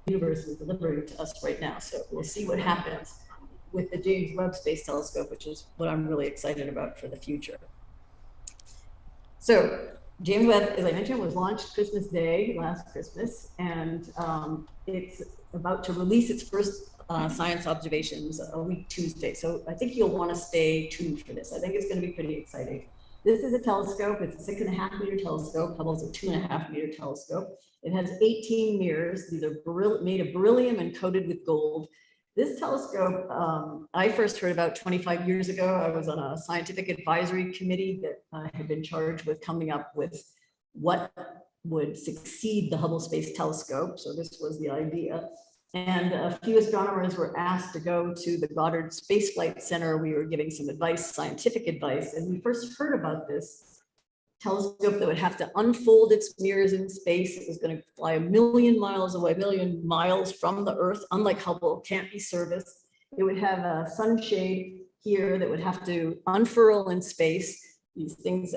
universe is delivering to us right now. So we'll see what happens with the James Webb Space Telescope, which is what I'm really excited about for the future. So James Webb, as I mentioned, was launched Christmas Day, last Christmas, and it's about to release its first science observations a week Tuesday. So I think you'll want to stay tuned for this. I think it's going to be pretty exciting. This is a telescope. It's a 6.5 meter telescope. Hubble's a 2.5 meter telescope. It has 18 mirrors. These are made of beryllium and coated with gold. This telescope, I first heard about 25 years ago. I was on a scientific advisory committee that had been charged with coming up with what would succeed the Hubble Space Telescope. So this was the idea. And a few astronomers were asked to go to the Goddard Space Flight Center. We were giving some advice, scientific advice, and we first heard about this telescope that would have to unfold its mirrors in space. It was going to fly 1 million miles away, 1 million miles from the Earth, unlike Hubble, can't be serviced. It would have a sunshade here that would have to unfurl in space. These things,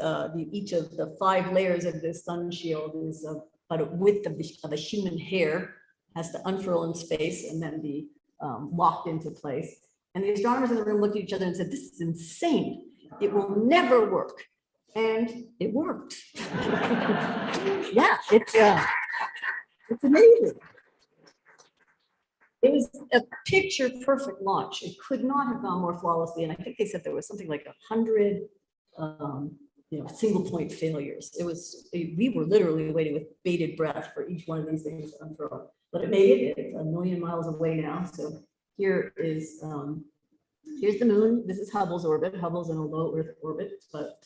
each of the 5 layers of this sun shield is about a width of a human hair, has to unfurl in space and then be locked into place. And the astronomers in the room looked at each other and said, "This is insane. It will never work." And it worked. Yeah, it's amazing. It was a picture perfect launch. It could not have gone more flawlessly. And I think they said there was something like 100 single point failures. We were literally waiting with bated breath for each one of these things to unfurl. But it made it. It's 1 million miles away now. So here is, here's the moon. This is Hubble's orbit. Hubble's in a low Earth orbit, but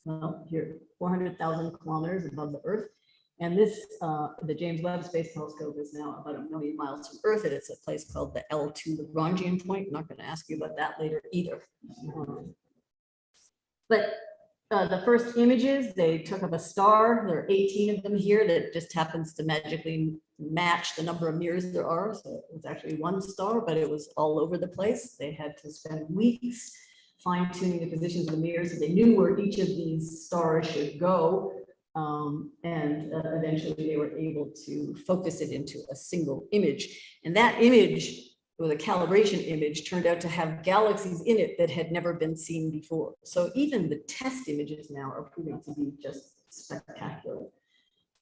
well, here, 400,000 kilometers above the Earth. And this, the James Webb Space Telescope is now about 1 million miles from Earth. And it's a place called the L2 Lagrangian point. I'm not going to ask you about that later either. But the first images, they took of a star. There are 18 of them here that just happens to magically match the number of mirrors there are. So it was actually one star, but it was all over the place. They had to spend weeks fine-tuning the positions of the mirrors so they knew where each of these stars should go. And eventually they were able to focus it into a single image. And that image, or the calibration image, turned out to have galaxies in it that had never been seen before. So even the test images now are proving to be just spectacular.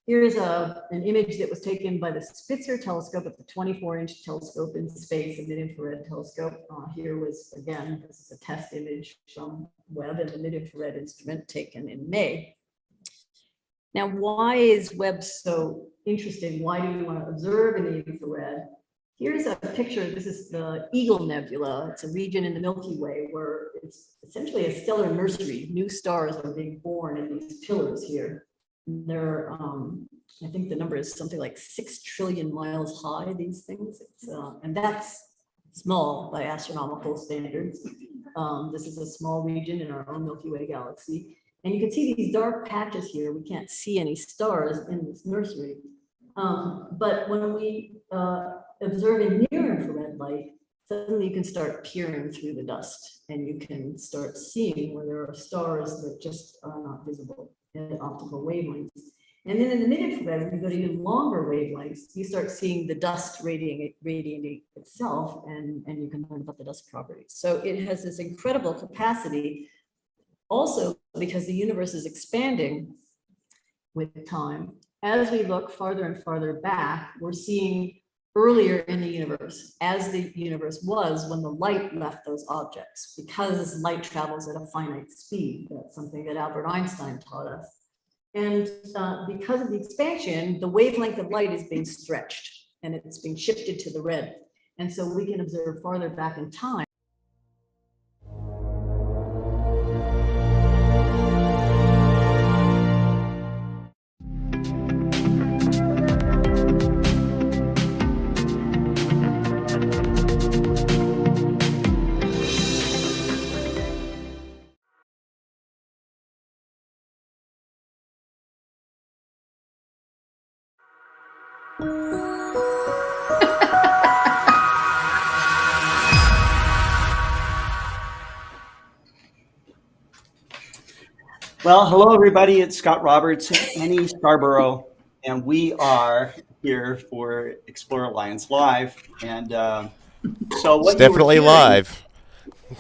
Here's an image that was taken by the Spitzer telescope at the 24-inch telescope in space, a mid-infrared telescope. Here was, again, this is a test image from Webb and the mid-infrared instrument taken in May. Now, why is Webb so interesting? Why do we want to observe in the infrared? Here's a picture. This is the Eagle Nebula. It's a region in the Milky Way where it's essentially a stellar nursery. New stars are being born in these pillars here. They're, I think the number is something like 6 trillion miles high, these things. And that's small by astronomical standards. This is a small region in our own Milky Way galaxy. And you can see these dark patches here. We can't see any stars in this nursery. But when we observe in near infrared light, suddenly you can start peering through the dust and you can start seeing where there are stars that just are not visible in optical wavelengths. And then in the mid-infrared, when you go to even longer wavelengths, you start seeing the dust radiating itself, and you can learn about the dust properties. So it has this incredible capacity. Also, because the universe is expanding with time, as we look farther and farther back, we're seeing earlier in the universe, as the universe was when the light left those objects, because light travels at a finite speed. That's something that Albert Einstein taught us. And because of the expansion, the wavelength of light is being stretched and it's being shifted to the red. And so we can observe farther back in time. Well, hello everybody, it's Scott Roberts, Annie Scarborough, and we are here for Explore Alliance Live. And so It's what you were definitely hearing, live.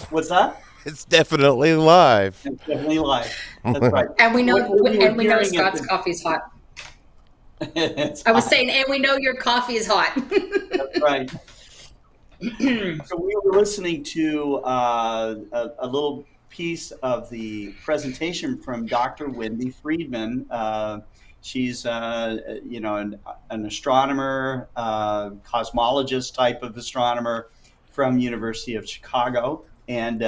what's that? It's definitely live. It's definitely live. That's right. And we know, What you were and we know hearing at Scott's the, coffee is hot. it's I was hot. saying, and we know your coffee is hot. That's right. So we were listening to a little piece of the presentation from Dr. Wendy Freedman. She's, an astronomer, cosmologist type of astronomer from University of Chicago. And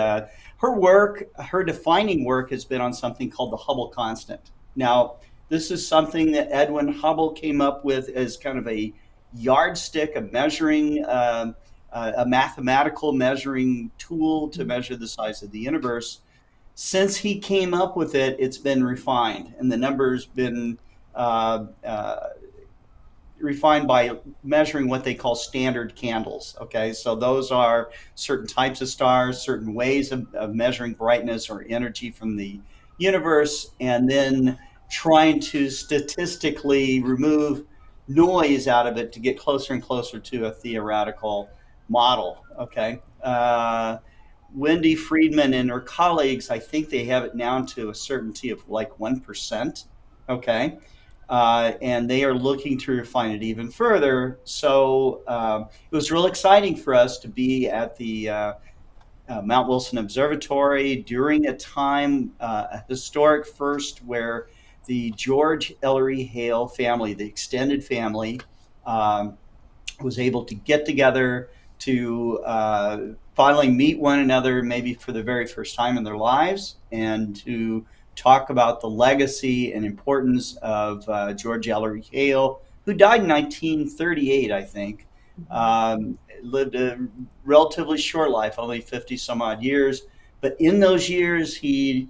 her defining work has been on something called the Hubble constant. Now, this is something that Edwin Hubble came up with as kind of a yardstick of measuring a mathematical measuring tool to measure the size of the universe. Since he came up with it, it's been refined, and the numbers been uh, uh, refined by measuring what they call standard candles. Okay, so those are certain types of stars, certain ways of measuring brightness or energy from the universe, and then trying to statistically remove noise out of it to get closer and closer to a theoretical model. Okay. Wendy Freedman and her colleagues, I think they have it down to a certainty of like 1%. Okay, and they are looking to refine it even further. So it was real exciting for us to be at the Mount Wilson Observatory during a time, a historic first, where the George Ellery Hale family, the extended family, um, was able to get together to finally meet one another, maybe for the very first time in their lives, and to talk about the legacy and importance of George Ellery Hale, who died in 1938, I think. Lived a relatively short life, only 50 some odd years. But in those years, he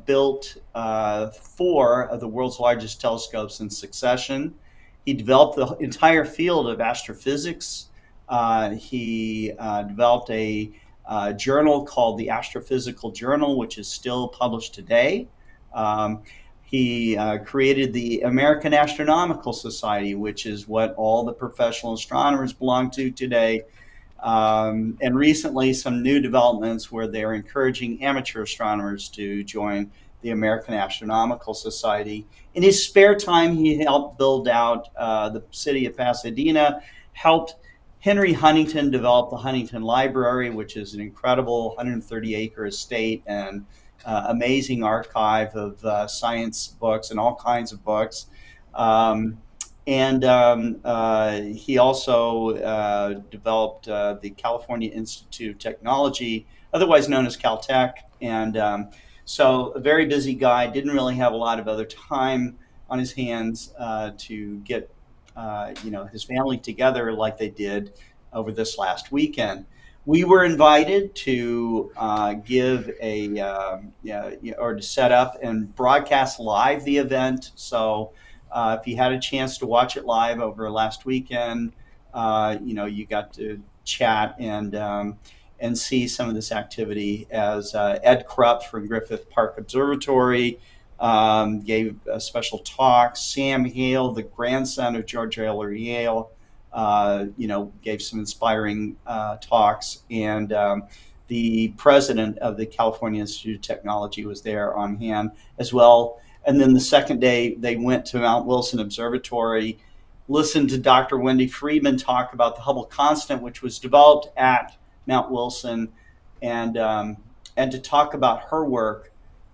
built four of the world's largest telescopes in succession. He developed the entire field of astrophysics. He developed a journal called the Astrophysical Journal, which is still published today. He created the American Astronomical Society, which is what all the professional astronomers belong to today. And recently, some new developments where they're encouraging amateur astronomers to join the American Astronomical Society. In his spare time, he helped build out the city of Pasadena, helped Henry Huntington develop the Huntington Library, which is an incredible 130-acre estate and amazing archive of science books and all kinds of books. And he also developed the California Institute of Technology, otherwise known as Caltech. And so a very busy guy, didn't really have a lot of other time on his hands to get his family together like they did over this last weekend. We were invited to give or to set up and broadcast live the event. So if you had a chance to watch it live over last weekend, you got to chat and see some of this activity as Ed Krupp from Griffith Park Observatory gave a special talk. Sam Hale, the grandson of George Ellery Hale, gave some inspiring talks. And the president of the California Institute of Technology was there on hand as well. And then the second day, they went to Mount Wilson Observatory, listened to Dr. Wendy Freedman talk about the Hubble constant, which was developed at Mount Wilson, and to talk about her work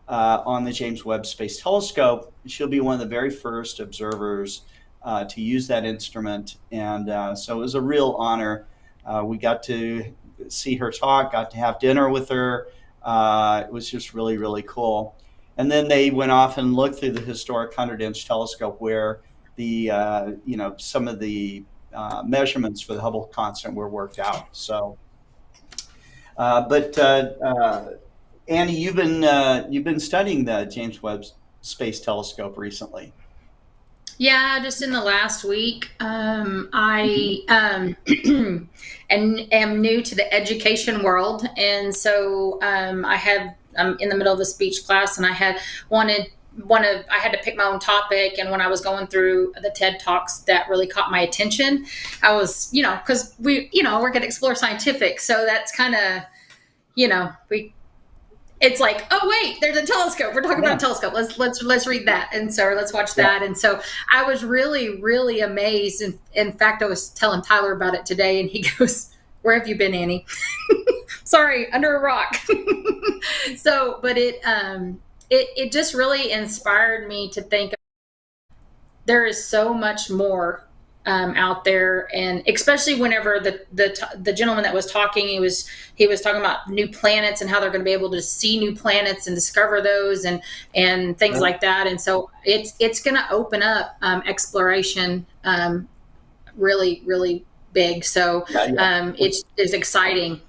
on the James Webb Space Telescope. She'll be one of the very first observers to use that instrument. And so it was a real honor. We got to see her talk, got to have dinner with her. It was just really, really cool. And then they went off and looked through the historic 100-inch telescope where the some of the measurements for the Hubble constant were worked out. So, but Annie, you've been studying the James Webb Space Telescope recently. Yeah, just in the last week. I and am new to the education world, and so I'm in the middle of a speech class, and I had wanted I had to pick my own topic. And when I was going through the TED Talks that really caught my attention, I was, because we're going to explore scientific. So that's kind of, it's like, oh wait, there's a telescope. We're talking about a telescope. Let's read that. And so let's watch that. And so I was really, really amazed. And in fact, I was telling Tyler about it today, and he goes, "Where have you been, Annie?" Sorry, under a rock. So, but it just really inspired me to think there is so much more out there, and especially whenever the gentleman that was talking, he was talking about new planets and how they're going to be able to see new planets and discover those and things like that. And so it's going to open up exploration really, really big. So it's exciting.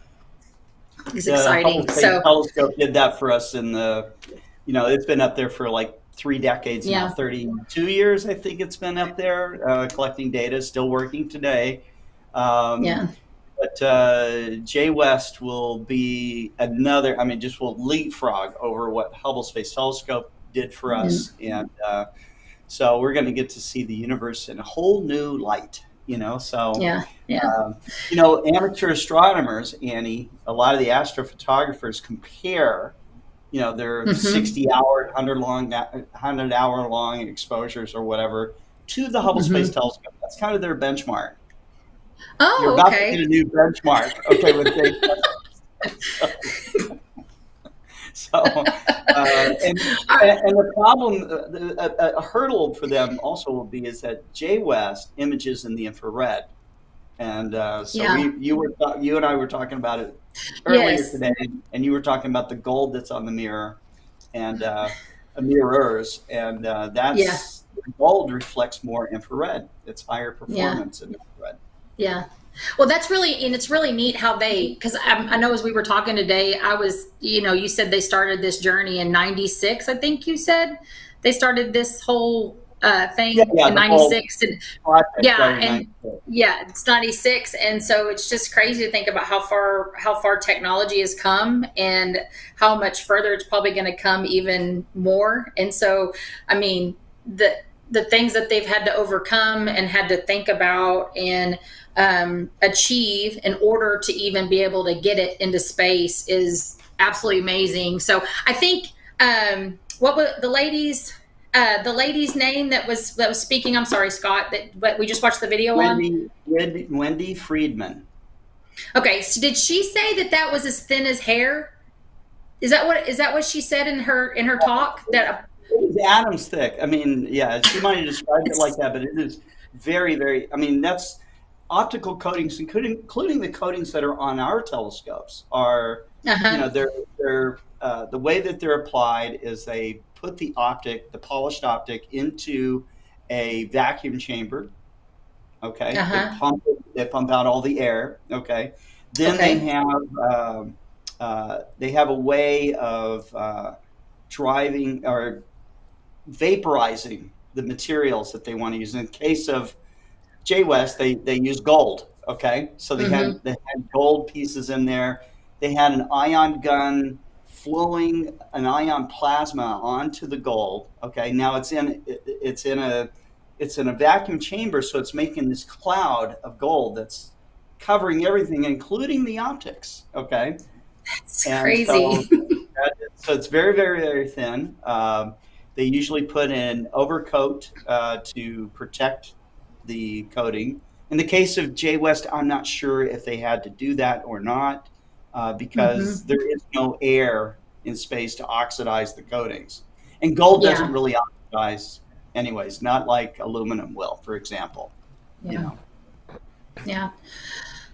It's exciting. The Hubble Space Telescope did that for us in it's been up there for like 3 decades now, 32 years, I think it's been up there collecting data, still working today. But Jay West will be another, just will leapfrog over what Hubble Space Telescope did for us. And so we're going to get to see the universe in a whole new light, amateur astronomers, Annie, a lot of the astrophotographers compare their 60-hour, 100-hour-long exposures or whatever to the Hubble Space Telescope. That's kind of their benchmark. Oh, you're about to get a new benchmark. Okay, with and the problem, a hurdle for them also will be is that Jay West images in the infrared, and you and I were talking about it earlier today, and you were talking about the gold that's on the mirror and mirrors, and that's gold reflects more infrared. It's higher performance in infrared. Yeah. Well, that's really, and it's really neat how because I know as we were talking today, I was, you said they started this journey in 96, I think you said. They started this whole thing in 96. It's 96. And so it's just crazy to think about how far technology has come and how much further it's probably going to come even more. And so, the things that they've had to overcome and had to think about and achieve in order to even be able to get it into space is absolutely amazing. So I think what was the lady's name that was speaking? I'm sorry, Scott, but we just watched the video on Wendy Freedman. Okay, so did she say that was as thin as hair? Is that what she said in her talk? That it was atoms thick. She might have described it like that, but it is very, very. That's optical coatings, including the coatings that are on our telescopes, are they're the way that they're applied is they put the polished optic into a vacuum chamber. Okay, they pump out all the air. Okay, then they have a way of driving or vaporizing the materials that they want to use. In the case of Jay West, they use gold. Okay, so they had gold pieces in there. They had an ion gun flowing an ion plasma onto the gold. Okay, now it's in a vacuum chamber, so it's making this cloud of gold that's covering everything, including the optics. Okay, that's crazy. So it's very, very, very thin. They usually put an overcoat to protect the coating. In the case of Jay West, I'm not sure if they had to do that or not, because there is no air in space to oxidize the coatings. And gold doesn't really oxidize anyways, not like aluminum will, for example. Yeah.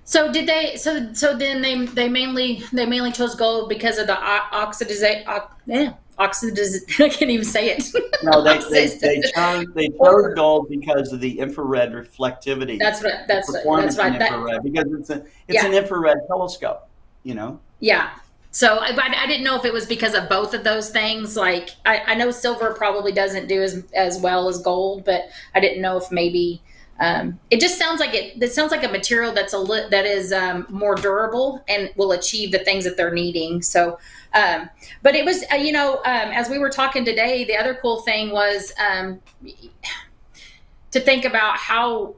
So did they? So then they mainly chose gold because of the oxidization. I can't even say it. No, they chose gold because of the infrared reflectivity. That's right. Because it's an infrared telescope. Yeah. So I didn't know if it was because of both of those things. Like I know silver probably doesn't do as well as gold, but I didn't know if maybe it just sounds like it sounds like a material that is more durable and will achieve the things that they're needing. So, but it was, as we were talking today, the other cool thing was to think about how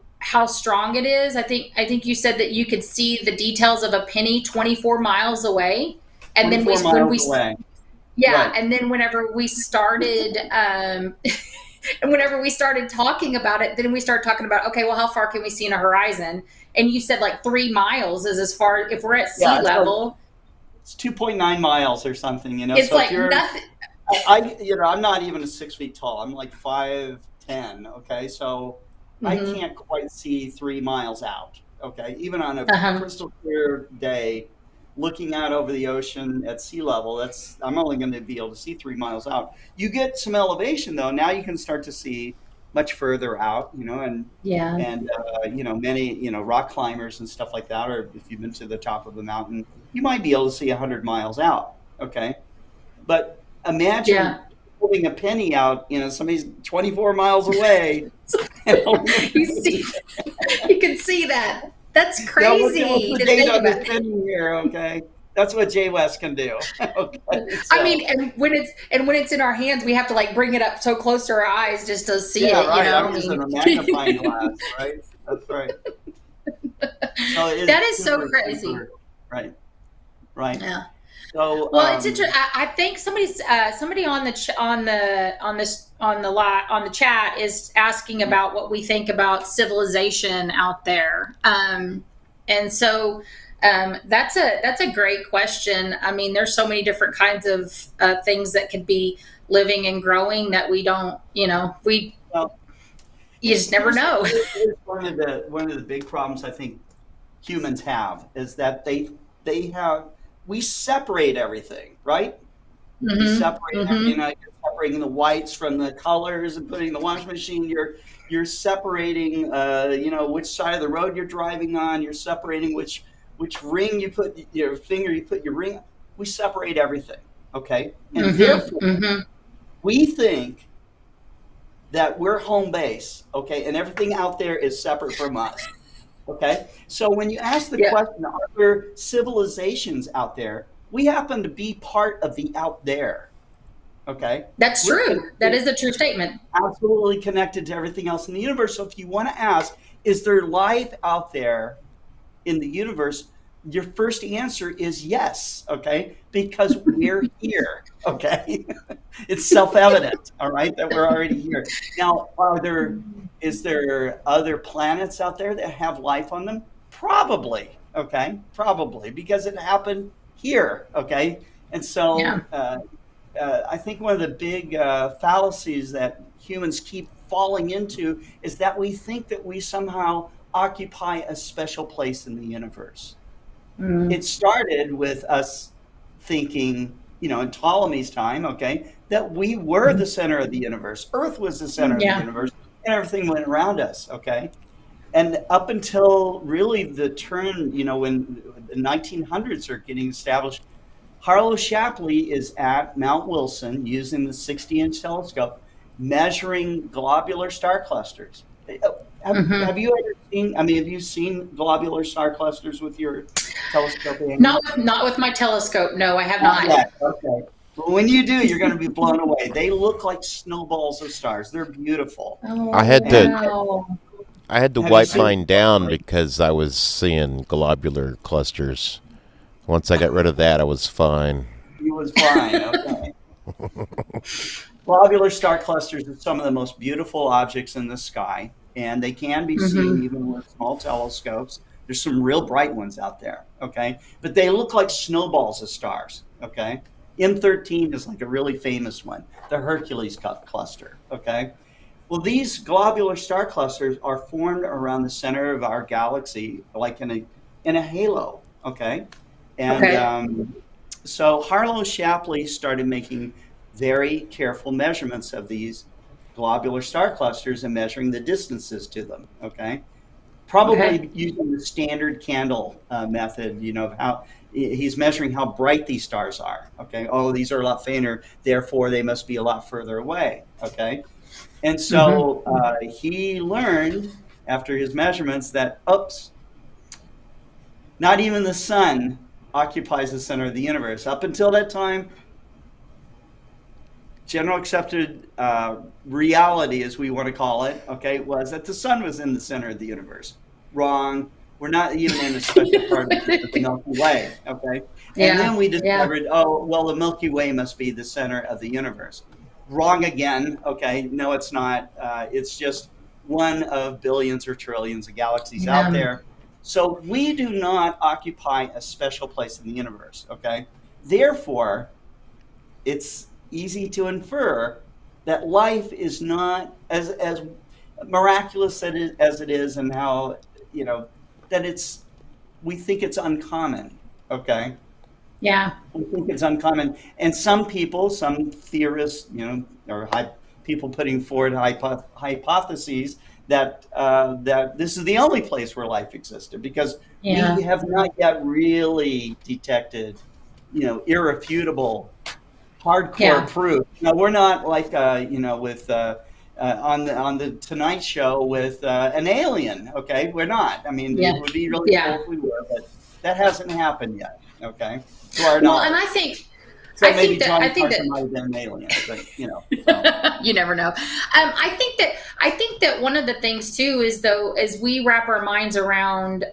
strong it is. I think you said that you could see the details of a penny 24 miles away, and then away. Yeah, right. And then whenever we started, and whenever we started talking about it, then we started talking about, okay, well, how far can we see in a horizon? And you said like 3 miles is as far, if we're at sea level. It's 2.9 miles or something, It's so like nothing. I'm not even 6 feet tall. I'm like 5'10". Okay, so I can't quite see 3 miles out. Okay, even on a crystal clear day, looking out over the ocean at sea level, I'm only going to be able to see 3 miles out. You get some elevation though. Now you can start to see much further out, and many, hock climbers and stuff like that, or if you've been to the top of a mountain, you might be able to see 100 miles out. Okay. But imagine holding a penny out, somebody's 24 miles away. You can see that. That's crazy. What's the date on this penny here? Okay. That's what Jay West can do. Okay, so. I mean, and when it's in our hands, we have to like bring it up so close to our eyes just to see it. Right. I'm using a magnifying glass, right? That's right. So that is so crazy. Super, right. Yeah. So well, it's interesting. I think somebody on the chat is asking about what we think about civilization out there, and so. That's a great question. I mean, there's so many different kinds of things that could be living and growing that we don't, you just never know. One of the big problems I think humans have is that we separate everything, right? Mm-hmm. We separate everything. You're separating the whites from the colors and putting in the washing machine. You're separating, which side of the road you're driving on. You're separating which ring you put your finger, you put your ring. We separate everything, okay? And therefore, we think that we're home base, okay? And everything out there is separate from us, okay? So when you ask the question, are there civilizations out there? We happen to be part of the out there, okay? That's true. That is a true statement. Absolutely connected to everything else in the universe. So if you want to ask, is there life out there in the universe, your first answer is yes, okay? Because we're here, okay? It's self-evident, all right, that we're already here. Now, is there other planets out there that have life on them? Probably, okay? Probably, because it happened here, okay? And so I think one of the big fallacies that humans keep falling into is that we think that we somehow occupy a special place in the universe. It started with us thinking, in Ptolemy's time, okay, that we were the center of the universe. Earth was the center of the universe, and everything went around us, okay? And up until really the turn, when the 1900s are getting established, Harlow Shapley is at Mount Wilson using the 60-inch telescope, measuring globular star clusters. Have you ever seen? Have you seen globular star clusters with your telescope? Not with my telescope. No, I have not. Yet. Okay. Well, when you do, you're going to be blown away. They look like snowballs of stars. They're beautiful. Oh, I had to wipe mine down because I was seeing globular clusters. Once I got rid of that, I was fine. You was fine. Okay. Globular star clusters are some of the most beautiful objects in the sky, and they can be seen even with small telescopes. There's some real bright ones out there, okay? But they look like snowballs of stars, okay? M13 is like a really famous one, the Hercules cluster, okay? Well, these globular star clusters are formed around the center of our galaxy, like in a halo, okay? And so Harlow Shapley started making very careful measurements of these globular star clusters and measuring the distances to them, okay? Probably using the standard candle method, of how he's measuring how bright these stars are, okay? Oh, these are a lot fainter, therefore they must be a lot further away, okay? And so he learned after his measurements that, oops, not even the sun occupies the center of the universe. Up until that time, general accepted reality, as we want to call it, okay, was that the sun was in the center of the universe. Wrong. We're not even in a special part of the Milky Way, okay? And then we discovered, oh, well, the Milky Way must be the center of the universe. Wrong again, okay? No, it's not. It's just one of billions or trillions of galaxies out there. So we do not occupy a special place in the universe, okay? Therefore, it's easy to infer that life is not as miraculous as it is, and how, you know, that we think it's uncommon, okay? Yeah. We think it's uncommon. And some people, some theorists, you know, or people putting forward hypotheses that that this is the only place where life existed, because we have not yet really detected, you know, irrefutable, hardcore proof. Now, we're not like, you know, with on the Tonight Show with an alien. Okay, we're not. I mean, it would be really cool if we were, but that hasn't happened yet. Okay, to our knowledge. And I think. So I maybe think that might have been an alien, but you know, so. You never know. I think that one of the things too is, though, as we wrap our minds around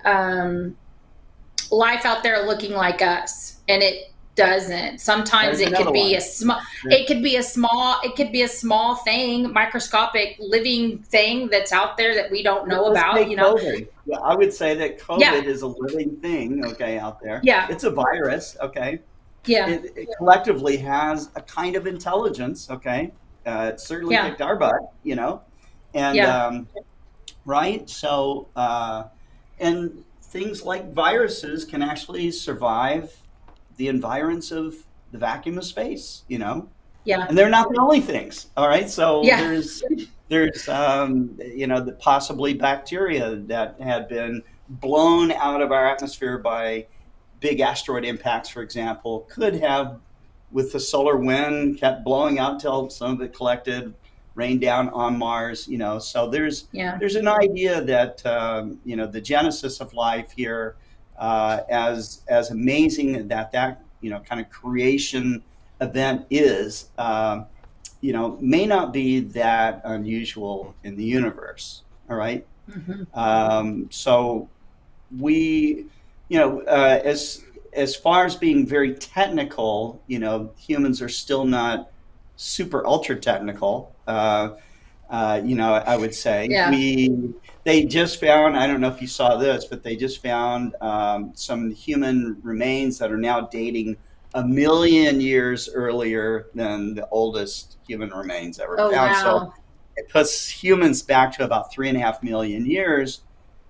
life out there looking like us, and it doesn't. Sometimes it could be a small. It could be a small thing, microscopic living thing that's out there that we don't know about. You know, COVID. Yeah, I would say that COVID is a living thing. Okay, out there. Yeah, it's a virus. Okay. Yeah, it collectively has a kind of intelligence. Okay, it certainly kicked our butt, you know, and right. So and things like viruses can actually survive the environs of the vacuum of space, you know. Yeah, and they're not the only things. All right, so there's you know, the possibly bacteria that had been blown out of our atmosphere by big asteroid impacts, for example, could have, with the solar wind, kept blowing out till some of it collected, rained down on Mars, you know. So there's an idea that you know, the genesis of life here, as amazing that you know, kind of creation event is, you know, may not be that unusual in the universe. All right. So we, you know, as far as being very technical, you know, humans are still not super ultra technical. You know, I would say they just found, I don't know if you saw this, but they just found some human remains that are now dating 1 million years earlier than the oldest human remains ever found. Wow. So it puts humans back to about 3.5 million years.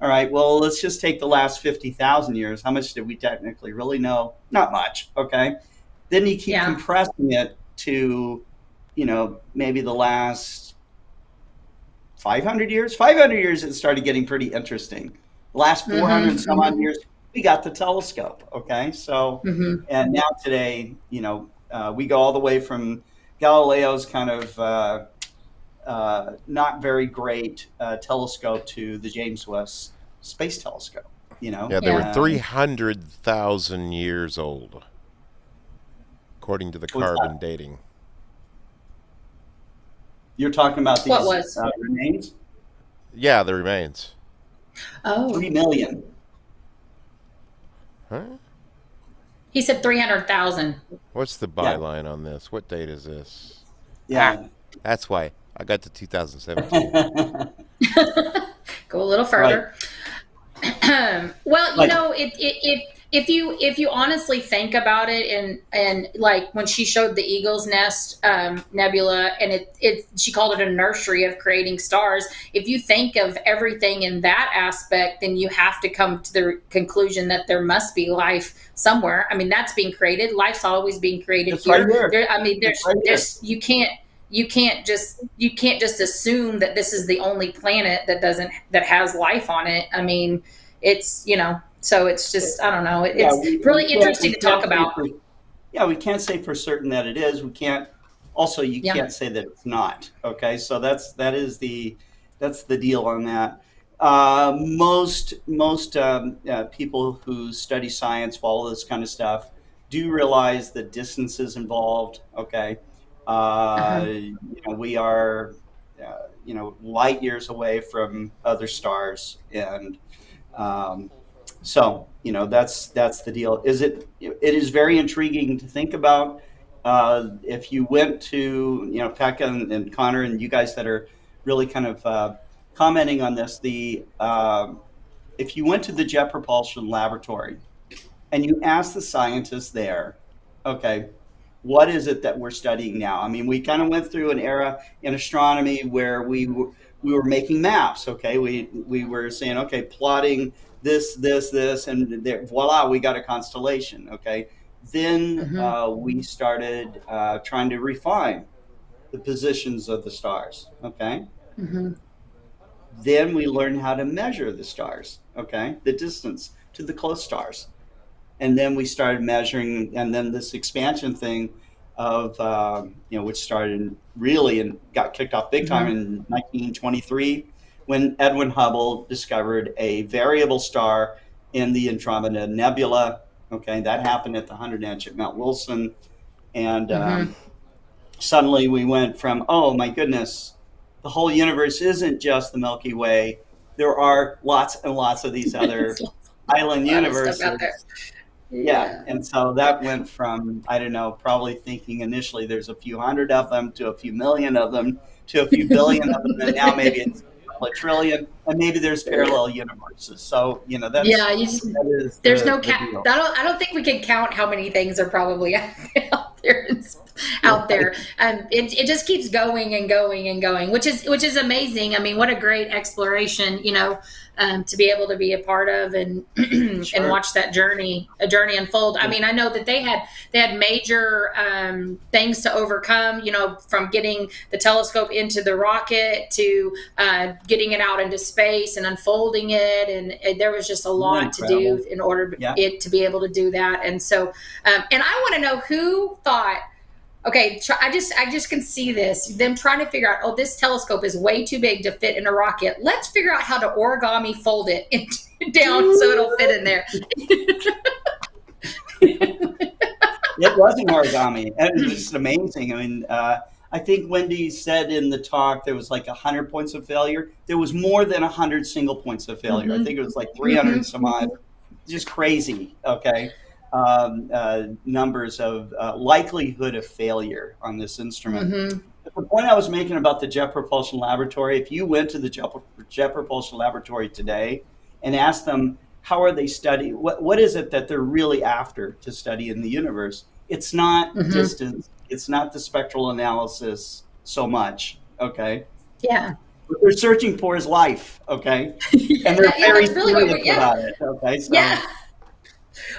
All right, well, let's just take the last 50,000 years. How much did we technically really know? Not much, okay? Then you keep compressing it to, you know, maybe the last 500 years. 500 years, it started getting pretty interesting. The last 400 some odd years, we got the telescope, okay? So, and now today, you know, we go all the way from Galileo's kind of not very great telescope to the James Webb Space Telescope, you know? Yeah, they were 300,000 years old, according to the carbon dating. You're talking about these remains? Yeah, the remains. Oh. 3 million. Huh? He said 300,000. What's the byline on this? What date is this? Yeah. That's why I got to 2017. Go a little further. Right. Well, you know, if you honestly think about it, and like when she showed the Eagle's Nest nebula, and she called it a nursery of creating stars. If you think of everything in that aspect, then you have to come to the conclusion that there must be life somewhere. I mean, that's being created. Life's always being created here. Right, I mean, there's you can't just assume that this is the only planet that has life on it. I mean, it's, you know, so it's just, I don't know. It's really interesting to talk about. We can't say for certain that it is. We can't. Also, you can't say that it's not. Okay, so that's the deal on that. Most people who study science, follow this kind of stuff, do realize the distances involved. Okay, Uh-huh. we are, light years away from other stars, and um, so that's the deal. It is very intriguing to think about. If you went to Pekka and Connor and you guys that are really kind of commenting on this, the if you went to the Jet Propulsion Laboratory and you asked the scientists there, okay, what is it that we're studying now? I mean, we kind of went through an era in astronomy where we were making maps. Okay, we were saying, okay, plotting this, and there, voila, we got a constellation. Okay, then Mm-hmm. we started trying to refine the positions of the stars. Okay, Mm-hmm. then we learned how to measure the stars. Okay, the distance to the close stars, and then we started measuring, and then this expansion thing of which started really and got kicked off big time Mm-hmm. in 1923 when Edwin Hubble discovered a variable star in the Andromeda Nebula. Okay, that happened at the 100 inch at Mount Wilson, and Mm-hmm. suddenly we went from, oh my goodness, the whole universe isn't just the Milky Way. There are lots and lots of these other island A lot of stuff out there. universes. Yeah, Yeah. and so that went from, I don't know, probably thinking initially there's a few hundred of them to a few million of them to a few billion of them, and now maybe it's a trillion, and maybe there's parallel universes. So Yeah, you just that is there's no the count. deal. I don't think we can count how many things are probably out there. Out there, it just keeps going and going and going, which is amazing. I mean, what a great exploration, to be able to be a part of and and Sure. watch that journey unfold. I mean, I know that they had major things to overcome, from getting the telescope into the rocket to getting it out into space and unfolding it, and there was just a lot to do Incredible. in order Yeah. it to be able to do that. And so, and I want to know who thought. Okay, I just can see them trying to figure out. Oh, this telescope is way too big to fit in a rocket. Let's figure out how to origami fold it down so it'll fit in there. It was an origami, and it was amazing. I mean, I think Wendy said in the talk there was like 100 points of failure. There was more than 100 single points of failure. I think it was like 300 some odd. Just crazy. Okay, numbers of likelihood of failure on this instrument. Mm-hmm. But the point I was making about the Jet Propulsion Laboratory, if you went to the Jet Propulsion Laboratory today and asked them how are they studying, what is it that they're really after to study in the universe? It's not Mm-hmm. distance. It's not the spectral analysis so much. Okay. Yeah. What they're searching for is life. Okay. And they're Yeah, very that's really what serious about it. Okay. So, Yeah.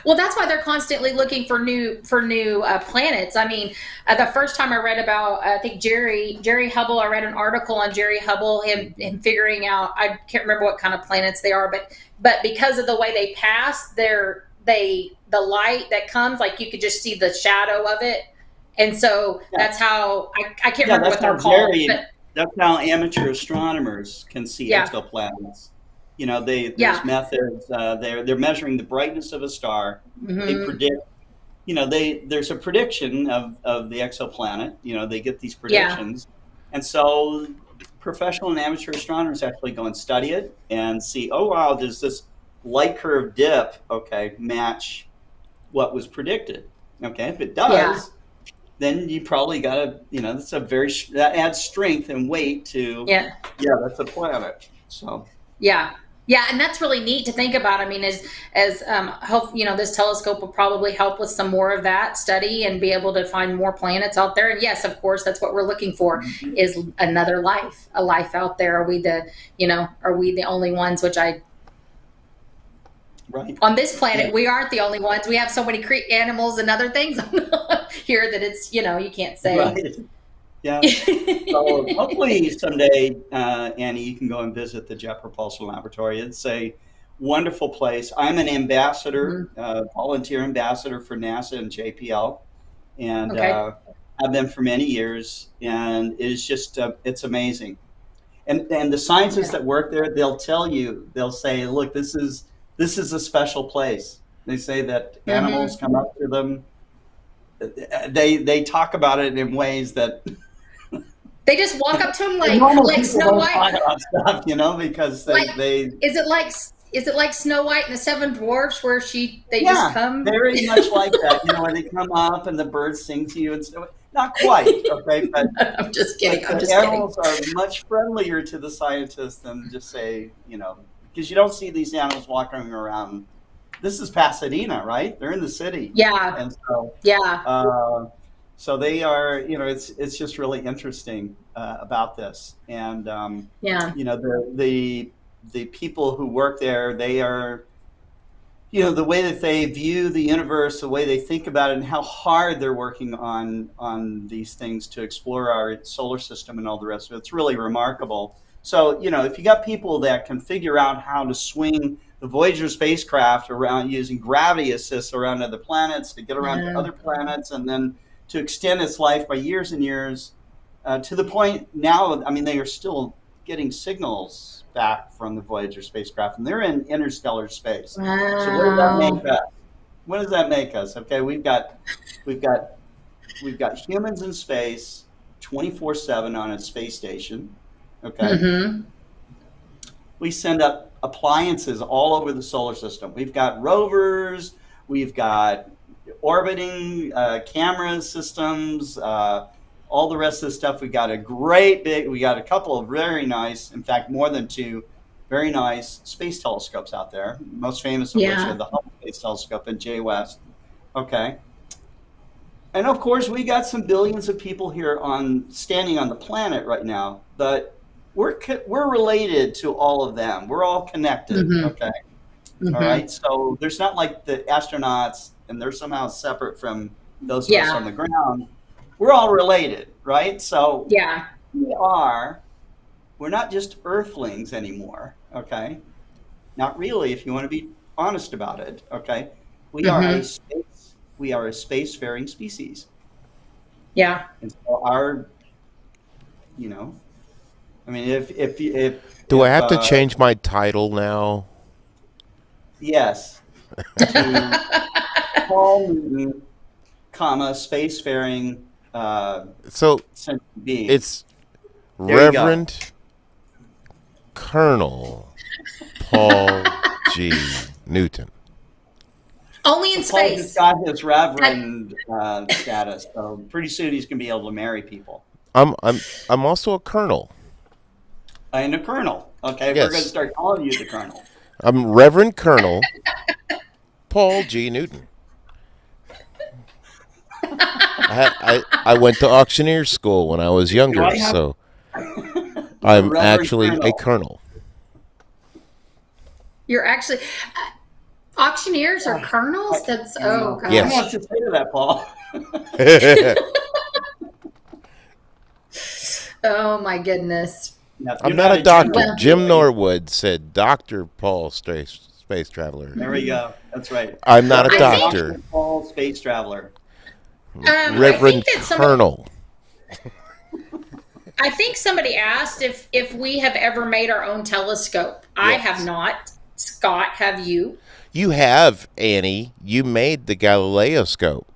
Well, that's why they're constantly looking for new planets. I mean, the first time I read about, I think Jerry Hubble, I read an article on Jerry Hubble, him figuring out. I can't remember what kind of planets they are, but because of the way they pass, the light that comes, like you could just see the shadow of it, and so that's how I can't remember what they're called. That's how amateur astronomers can see Yeah. exoplanets. There's Yeah. methods. They're measuring the brightness of a star. They Mhm. predict. There's a prediction of the exoplanet. They get these Yeah. predictions, and so professional and amateur astronomers actually go and study it and see. Oh wow, does this light curve dip? Okay, match what was predicted. Okay, if it does. Yeah. Then you probably got to, that adds strength and weight to, Yeah. that's a planet. So, Yeah. Yeah, and that's really neat to think about. I mean, as hope this telescope will probably help with some more of that study and be able to find more planets out there. And yes, of course, that's what we're looking for is another life, a life out there. Are we the only ones? Which right. On this planet, we aren't the only ones. We have so many animals and other things here that it's you can't say. Right. Yeah. So hopefully someday, Annie, you can go and visit the Jet Propulsion Laboratory. It's a wonderful place. I'm an ambassador, volunteer ambassador for NASA and JPL, and Okay. I've been for many years. And it is just, it's amazing. And the scientists that work there, they'll tell you, they'll say, look, this is a special place. They say that animals come up to them. They talk about it in ways that they just walk up to them like Snow don't White. talk about stuff, because they is it like Snow White and the Seven Dwarfs where they yeah, just come? very much like that. When they come up and the birds sing to you and stuff. Not quite, okay, but I'm just kidding. Animals are much friendlier to the scientists than just say, because you don't see these animals walking around. This is Pasadena, right? They're in the city. Yeah. And so so they are, it's just really interesting about this. And the people who work there, they are, the way that they view the universe, the way they think about it, and how hard they're working on these things to explore our solar system and all the rest of it. It's really remarkable. So, if you got people that can figure out how to swing the Voyager spacecraft around using gravity assists around other planets to get around to other planets, and then to extend its life by years and years, to the point now, they are still getting signals back from the Voyager spacecraft, and they're in interstellar space. Wow. So what does that make us? What does that make us? Okay, we've got humans in space 24/7 on a space station. Okay. We send up appliances all over the solar system. We've got rovers, we've got orbiting camera systems, all the rest of the stuff. We got we got a couple of very nice, in fact, more than two very nice space telescopes out there. Most famous of which are the Hubble Space Telescope and J West. Okay. And of course, we got some billions of people here standing on the planet right now, but we're related to all of them. We're all connected. Okay. All right. So there's not like the astronauts, and they're somehow separate from those of us on the ground. We're all related, right? So we're not just Earthlings anymore, okay? Not really, if you want to be honest about it, okay? We are a spacefaring species. Yeah. And so our, if do I have to change my title now? Yes. To Paul Newton, spacefaring. So being. it's Reverend Colonel Paul G. Newton. Only in Paul space. just got his Reverend status, so pretty soon he's gonna be able to marry people. I'm also a colonel. And a colonel. Okay, yes. We're gonna start calling you the colonel. I'm Reverend Colonel Paul G. Newton. I went to auctioneer school when I was younger, so I'm actually a colonel. You're actually auctioneers are colonels. That's gosh. Yes. I want you to say that, Paul. Oh my goodness. No, I'm not a doctor. Jim Norwood said Dr. Paul Space Traveler. There we go. That's right. I'm not a doctor. Dr. Paul Space Traveler. Reverend Colonel. I think somebody asked if we have ever made our own telescope. Yes. I have not. Scott, have you? You have, Annie. You made the Galileo scope.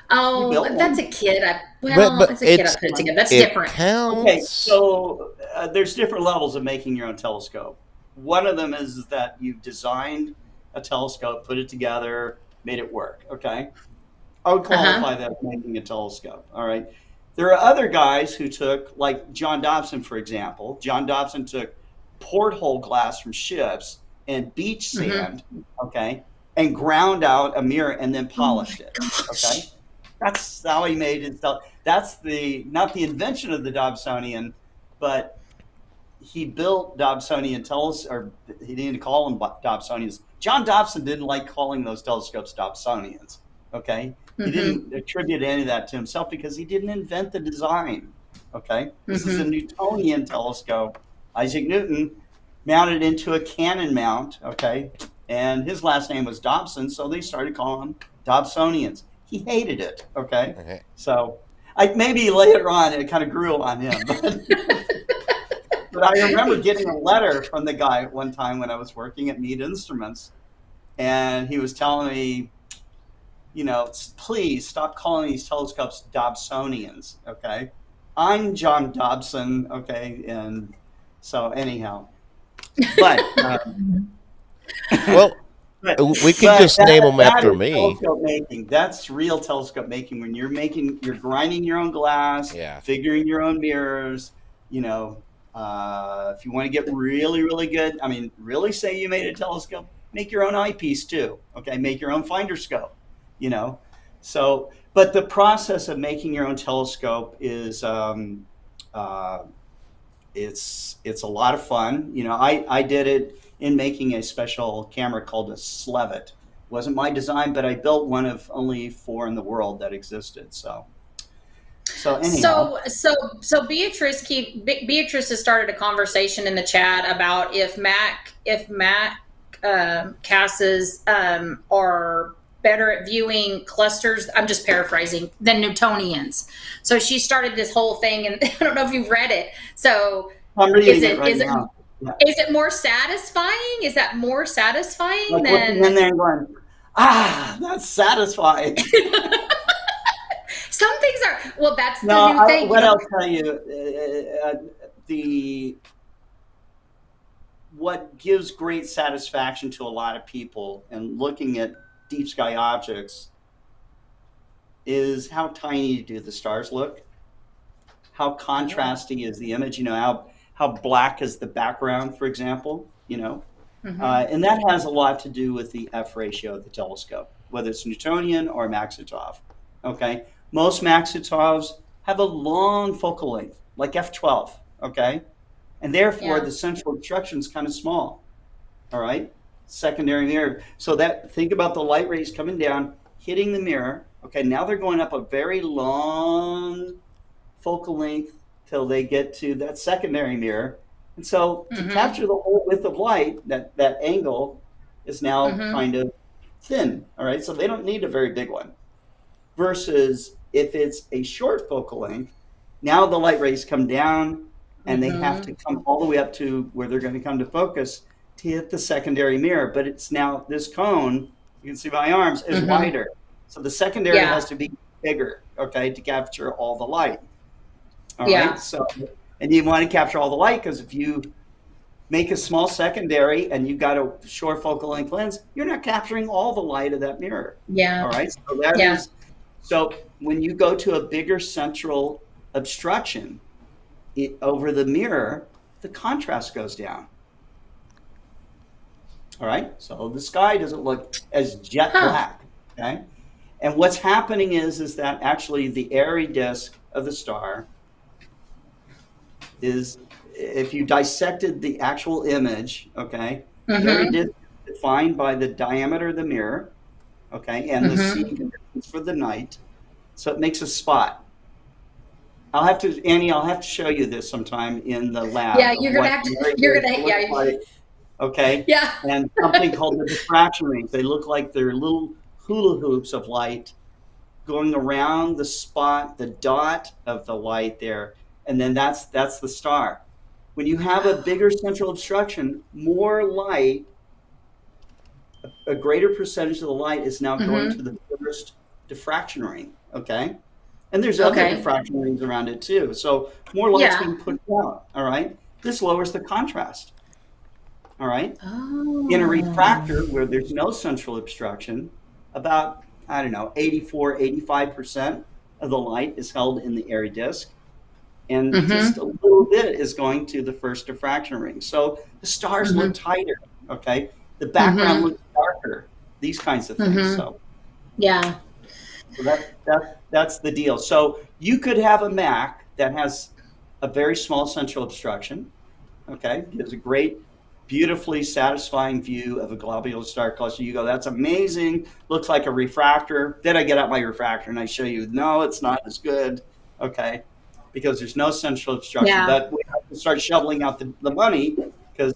Oh, that's a kid. That's a kid I put it together. That's different. Counts. Okay, so there's different levels of making your own telescope. One of them is that you've designed a telescope, put it together, made it work. Okay. I would qualify that as making a telescope. All right. There are other guys who took, like John Dobson, for example. John Dobson took porthole glass from ships and beach sand, okay, and ground out a mirror and then polished it. Okay. That's how he made his telescope. That's not the invention of the Dobsonian, but he built Dobsonian telescopes, or he didn't call them Dobsonians. John Dobson didn't like calling those telescopes Dobsonians. Okay. He didn't attribute any of that to himself because he didn't invent the design. Okay. This is a Newtonian telescope. Isaac Newton mounted into a cannon mount. Okay. And his last name was Dobson, so they started calling him Dobsonians. He hated it. Okay. So maybe later on it kind of grew on him. But I remember getting a letter from the guy at one time when I was working at Mead Instruments, and he was telling me, please stop calling these telescopes Dobsonians, okay? I'm John Dobson, okay? And so anyhow, but Well, we can just name them after me. Telescope making. That's real telescope making, when you're grinding your own glass, figuring your own mirrors. If you want to get really, really good, really say you made a telescope, make your own eyepiece too. Okay, make your own finder scope. So, but the process of making your own telescope is it's a lot of fun. I did it in making a special camera called a Slevet. It wasn't my design, but I built one of only 4 in the world that existed. So anyhow. So Beatrice has started a conversation in the chat about if Mac Casses are better at viewing clusters, I'm just paraphrasing, than Newtonians. So she started this whole thing, and I don't know if you've read it. So I'm reading it right now. Is it more satisfying? Is that more satisfying like than looking in there and going, that's satisfying? Some things are. Well, that's the new thing. What I'll tell you, what gives great satisfaction to a lot of people in looking at deep sky objects is how tiny do the stars look, how contrasty is the image, how black is the background, for example, and that has a lot to do with the F ratio of the telescope, whether it's Newtonian or Maxitov. Okay, most Maxitovs have a long focal length, like f12. Okay, and therefore the central obstruction is kind of small. All right, secondary mirror. So think about the light rays coming down, hitting the mirror. Okay, now they're going up a very long focal length till they get to that secondary mirror. And so to capture the whole width of light, that angle is now kind of thin. All right, so they don't need a very big one. Versus if it's a short focal length, now the light rays come down and they have to come all the way up to where they're going to come to focus to hit the secondary mirror. But it's now, this cone, you can see my arms, is wider. So the secondary has to be bigger, okay, to capture all the light. All right. So, and you want to capture all the light, because if you make a small secondary and you've got a short focal length lens, you're not capturing all the light of that mirror. Yeah. All right. So that is, so when you go to a bigger central obstruction over the mirror, the contrast goes down. All right. So the sky doesn't look as jet black. Okay. And what's happening is that actually the airy disk of the star is, if you dissected the actual image, okay, the airy disk is defined by the diameter of the mirror, okay, and the C conditions for the night. So it makes a spot. Annie, I'll have to show you this sometime in the lab. Yeah, you're gonna have to. Okay. Yeah. And something called the diffraction rings. They look like they're little hula hoops of light going around the spot, the dot of the light there, and then that's the star. When you have a bigger central obstruction, more light, a greater percentage of the light is now going to the first diffraction ring. Okay. And there's other diffraction rings around it too. So more light's being put out. All right. This lowers the contrast. All right. Oh. In a refractor where there's no central obstruction, about, 84, 85% of the light is held in the airy disk. And just a little bit is going to the first diffraction ring. So the stars look tighter. Okay. The background looks darker. These kinds of things. So yeah. So that's the deal. So you could have a Mac that has a very small central obstruction. Okay. Gives a great, beautifully satisfying view of a globular star cluster. You go, that's amazing. Looks like a refractor. Then I get out my refractor and I show you, no, it's not as good. Okay. Because there's no central obstruction. But we have to start shoveling out the money, because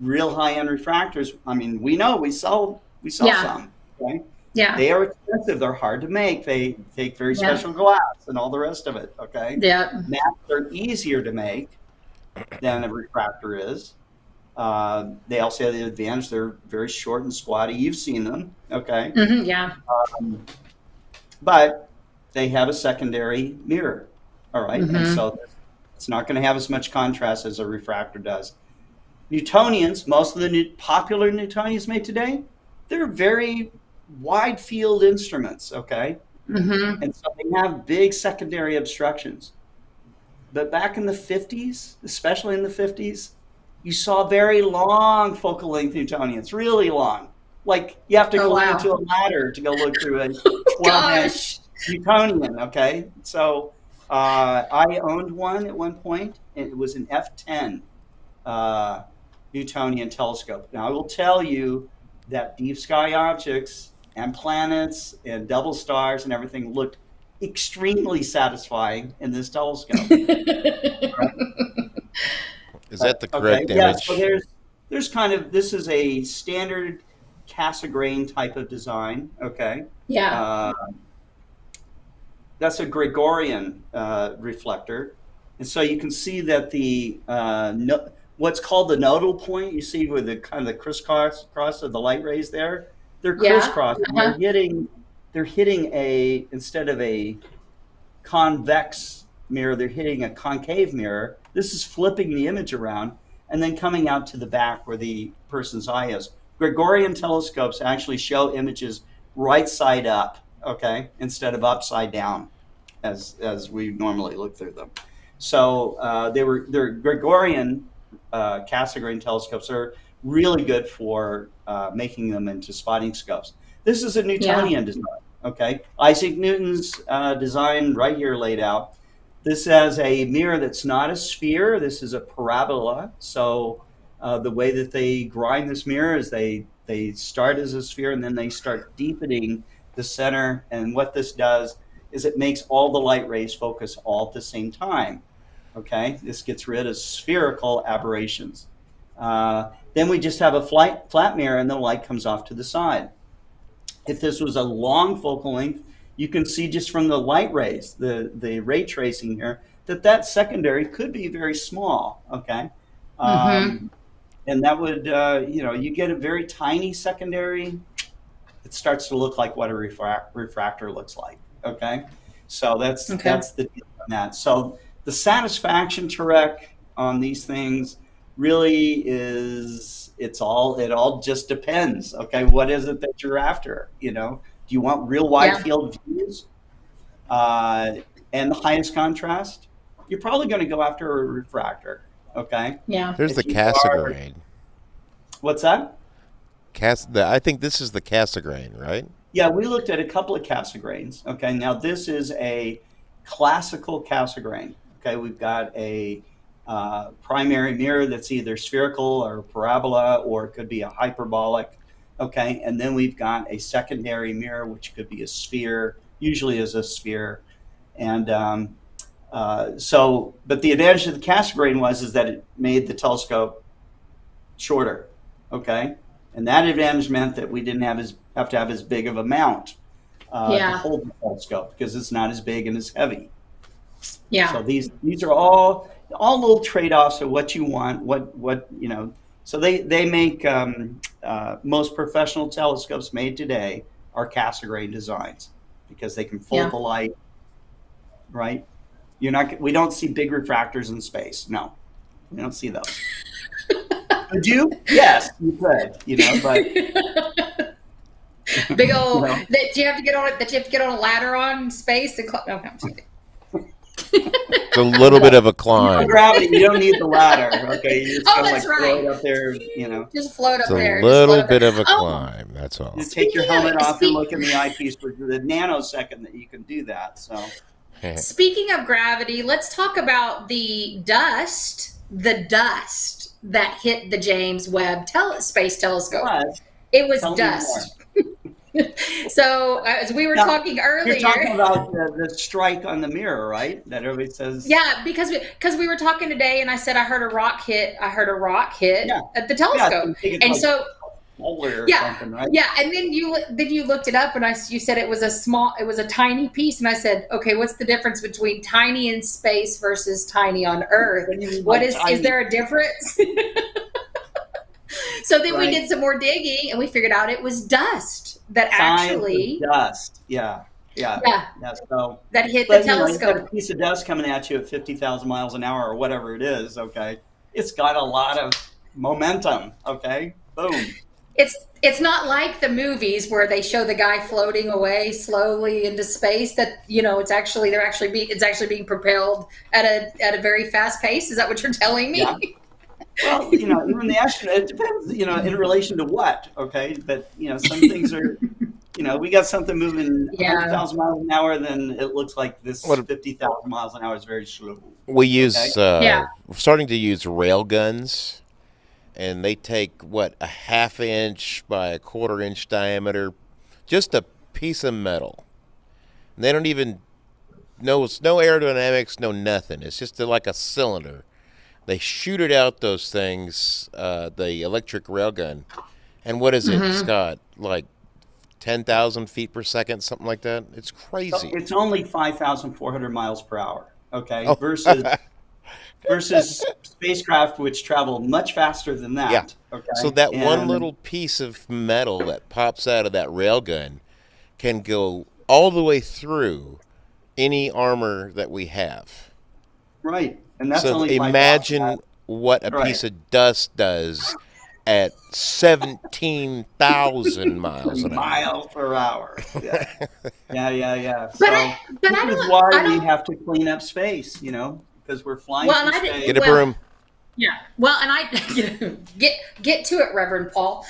real high-end refractors, we know we sell some. Okay. Yeah. They are expensive. They're hard to make. They take very special glass and all the rest of it. Okay. Yeah. Macs are easier to make. than a refractor is. They also have the advantage they're very short and squatty. You've seen them, okay? Yeah. But they have a secondary mirror, all right? And so it's not going to have as much contrast as a refractor does. Newtonians, most of the popular Newtonians made today, they're very wide field instruments, okay? And so they have big secondary obstructions. But back in the 50s, especially in the 50s, you saw very long focal length Newtonians, really long. Like you have to climb into a ladder to go look through a 12-inch Newtonian, okay? So I owned one at one point, and it was an F10 Newtonian telescope. Now, I will tell you that deep sky objects and planets and double stars and everything looked extremely satisfying in this telescope. Is that the correct image? Yeah, so there's kind of, this is a standard Cassegrain type of design, okay? Yeah. That's a Gregorian reflector. And so you can see that the, what's called the nodal point, you see with the kind of the crisscross of the light rays there, they're crisscrossed. They're hitting a, instead of a convex mirror, they're hitting a concave mirror. This is flipping the image around and then coming out to the back where the person's eye is. Gregorian telescopes actually show images right side up, okay, instead of upside down as we normally look through them. So they're Gregorian Cassegrain telescopes are really good for making them into spotting scopes. This is a Newtonian design, okay? Isaac Newton's design right here laid out. This has a mirror that's not a sphere. This is a parabola. So the way that they grind this mirror is they start as a sphere and then they start deepening the center. And what this does is it makes all the light rays focus all at the same time. Okay, this gets rid of spherical aberrations. Then we just have a flat mirror and the light comes off to the side. If this was a long focal length, you can see just from the light rays, the ray tracing here, that secondary could be very small, okay? And that would, you get a very tiny secondary, it starts to look like what a refractor looks like, okay? So that's the deal on that. So the satisfaction, Tarek, on these things really is, it all just depends, okay? What is it that you're after, Do you want real wide field views and the highest contrast? You're probably going to go after a refractor, okay? Yeah. There's the Cassegrain. What's that? I think this is the Cassegrain, right? Yeah, we looked at a couple of Cassegrains. Okay, now this is a classical Cassegrain. Okay, we've got a primary mirror that's either spherical or parabola, or it could be a hyperbolic. Okay, and then we've got a secondary mirror, which could be a sphere, usually is a sphere. And but the advantage of the Cassegrain is that it made the telescope shorter. Okay, and that advantage meant that we didn't have to have as big of a mount to hold the telescope because it's not as big and as heavy. Yeah. So these are all little trade-offs of what you want, what. So they make most professional telescopes made today are Cassegrain designs because they can fold the light. Right. We don't see big refractors in space. No, we don't see those. Could you? Yes, you could. But big old that you have to get on a ladder on space and it's a little bit of a climb. Gravity, you don't need the ladder. Okay, you just float up there. Just float up there. It's a little bit of a climb. That's all. Just take your helmet off and look in the eyepiece for the nanosecond that you can do that. So, speaking of gravity, let's talk about the dust that hit the James Webb Space Telescope. It was dust. So as we were talking earlier, you're talking about the strike on the mirror, right? That everybody says. Yeah, because we were talking today, and I said I heard a rock hit at the telescope, and so smaller or Yeah, something, right? yeah. And then you looked it up, and you said it was a tiny piece, and I said, okay, what's the difference between tiny in space versus tiny on Earth? What do you mean What by is tiny? there a difference? So then we Right. did some more digging, and we figured out it was dust that Signs of actually, dust. Yeah. yeah, So, that hit the but you've got a telescope. piece of dust coming at you at 50,000 miles an hour or whatever it is. Okay, it's got a lot of momentum. Okay, boom. It's not like the movies where they show the guy floating away slowly into space. That it's actually being propelled at a very fast pace. Is that what you're telling me? Yeah. Well, even the astronaut, it depends, in relation to what, okay? But, some things are, we got something moving Yeah. 100,000 miles an hour, then it looks like this What- 50,000 miles an hour is very slow. We use Yeah. we're starting to use rail guns, and they take a half inch by a quarter inch diameter, just a piece of metal. And they don't even no aerodynamics, no nothing. It's just like a cylinder. They shoot it out those things, the electric railgun, and what is it, Scott? Like 10,000 feet per second, something like that. It's crazy. It's only 5,400 miles per hour, okay, Oh. versus spacecraft which travel much faster than that. Yeah. Okay. So that one And- little piece of metal that pops out of that railgun can go all the way through any armor that we have. Right, and that's So only 5,000 imagine miles. what a Right. piece of dust does at 17,000 miles an hour. Miles per hour. Yeah. Yeah. But So I this is don't. why I we don't. have to clean up space, because we're flying Well, through and I didn't- space. Get a Well- broom. Yeah. Well, and I get to it, Reverend Paul.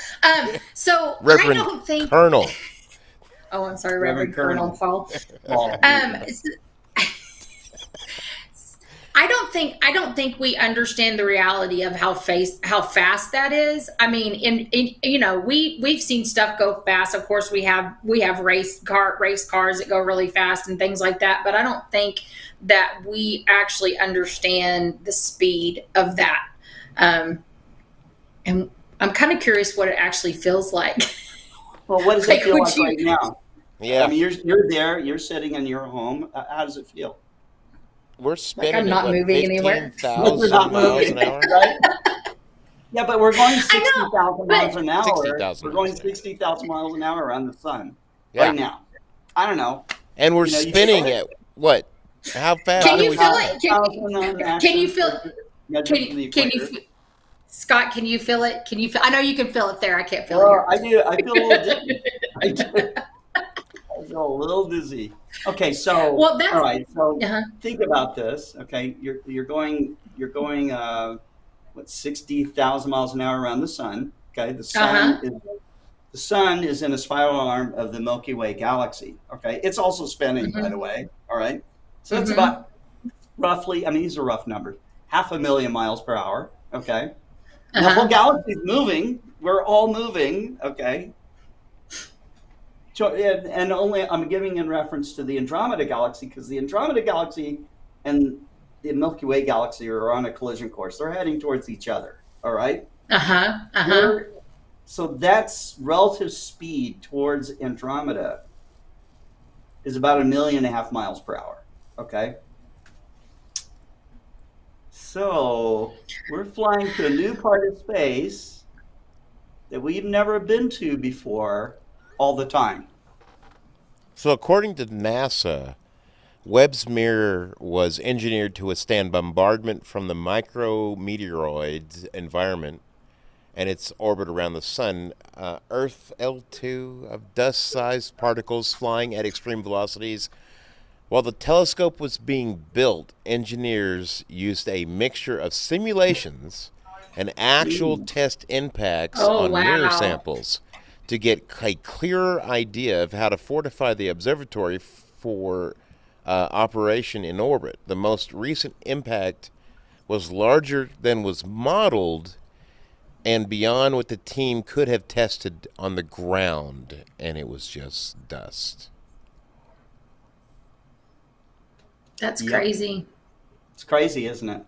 So Reverend I don't think. Colonel. Oh, I'm sorry, Reverend Reverend Colonel Paul. Well, I don't think we understand the reality of how fast that is. I mean, we've seen stuff go fast. Of course, we have race cars that go really fast and things like that. But I don't think that we actually understand the speed of that. And I'm kind of curious what it actually feels like. well, what does Like, it feel would like you- right now? Yeah, I mean, you're there, you're sitting in your home. How does it feel? we're spinning I'm not at moving anywhere. 15,000 We're not miles moving, an hour. right? Yeah, but we're going I know, 60,000 miles an hour. 60,000 We're going miles an hour. 60,000 miles an hour around the sun Yeah. right now. I don't know. And we're You spinning feel at what? How fast Can are you we feel going? it? Can you feel? Can you? Scott, can you feel it? Can you feel? I know you can feel it there. I can't feel Well, it here. I do. I feel a little dizzy. I do. I feel a little dizzy. Okay, so Well, that's- all right. So Uh-huh. think about this. Okay, you're going 60,000 miles an hour around the sun. Okay, the sun is in a spiral arm of the Milky Way galaxy. Okay, it's also spinning, by the way. All right, so that's about roughly. I mean, these are rough numbers. 500,000 miles per hour. Okay, and the whole galaxy is moving. We're all moving. Okay. So, and only I'm giving in reference to the Andromeda galaxy because the Andromeda galaxy and the Milky Way galaxy are on a collision course. They're heading towards each other. All right. So that's relative speed towards Andromeda is about 1.5 million miles per hour. Okay. So we're flying to a new part of space that we've never been to before all the time. So according to NASA, Webb's mirror was engineered to withstand bombardment from the micrometeoroid environment and its orbit around the sun. Earth L2 of dust-sized particles flying at extreme velocities. While the telescope was being built, engineers used a mixture of simulations and actual test impacts on mirror samples to get a clearer idea of how to fortify the observatory for operation in orbit. The most recent impact was larger than was modeled and beyond what the team could have tested on the ground, and it was just dust. That's crazy. It's crazy, isn't it?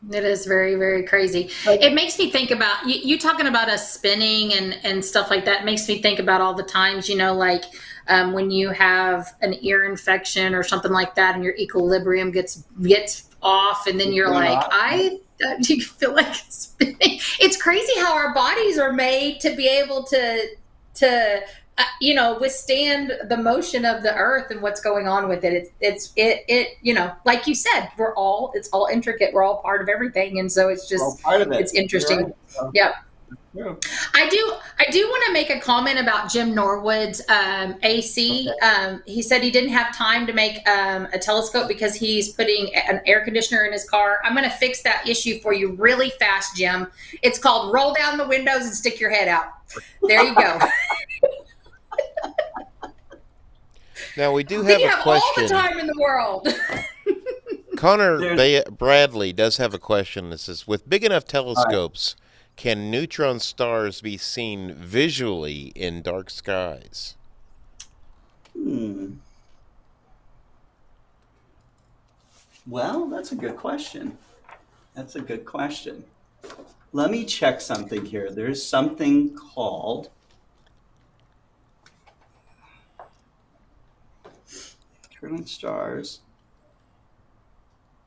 It is very, very crazy. It makes me think about you talking about us spinning and stuff like that. It makes me think about all the times, like when you have an ear infection or something like that, and your equilibrium gets off, and then you're like, you feel like spinning. It's crazy how our bodies are made to be able to withstand the motion of the earth and what's going on with it. It's like you said, it's all intricate. We're all part of everything. And so it's just, part of it. It's interesting. Right. So, yep. Yeah. I do want to make a comment about Jim Norwood's AC. Okay. He said he didn't have time to make a telescope because he's putting an air conditioner in his car. I'm going to fix that issue for you really fast, Jim. It's called roll down the windows and stick your head out. There you go. Now we do have a question. All the time in the world. Connor Bradley does have a question that says, with big enough telescopes, can neutron stars be seen visually in dark skies? Well, that's a good question. Let me check something here. There's something called neutron stars.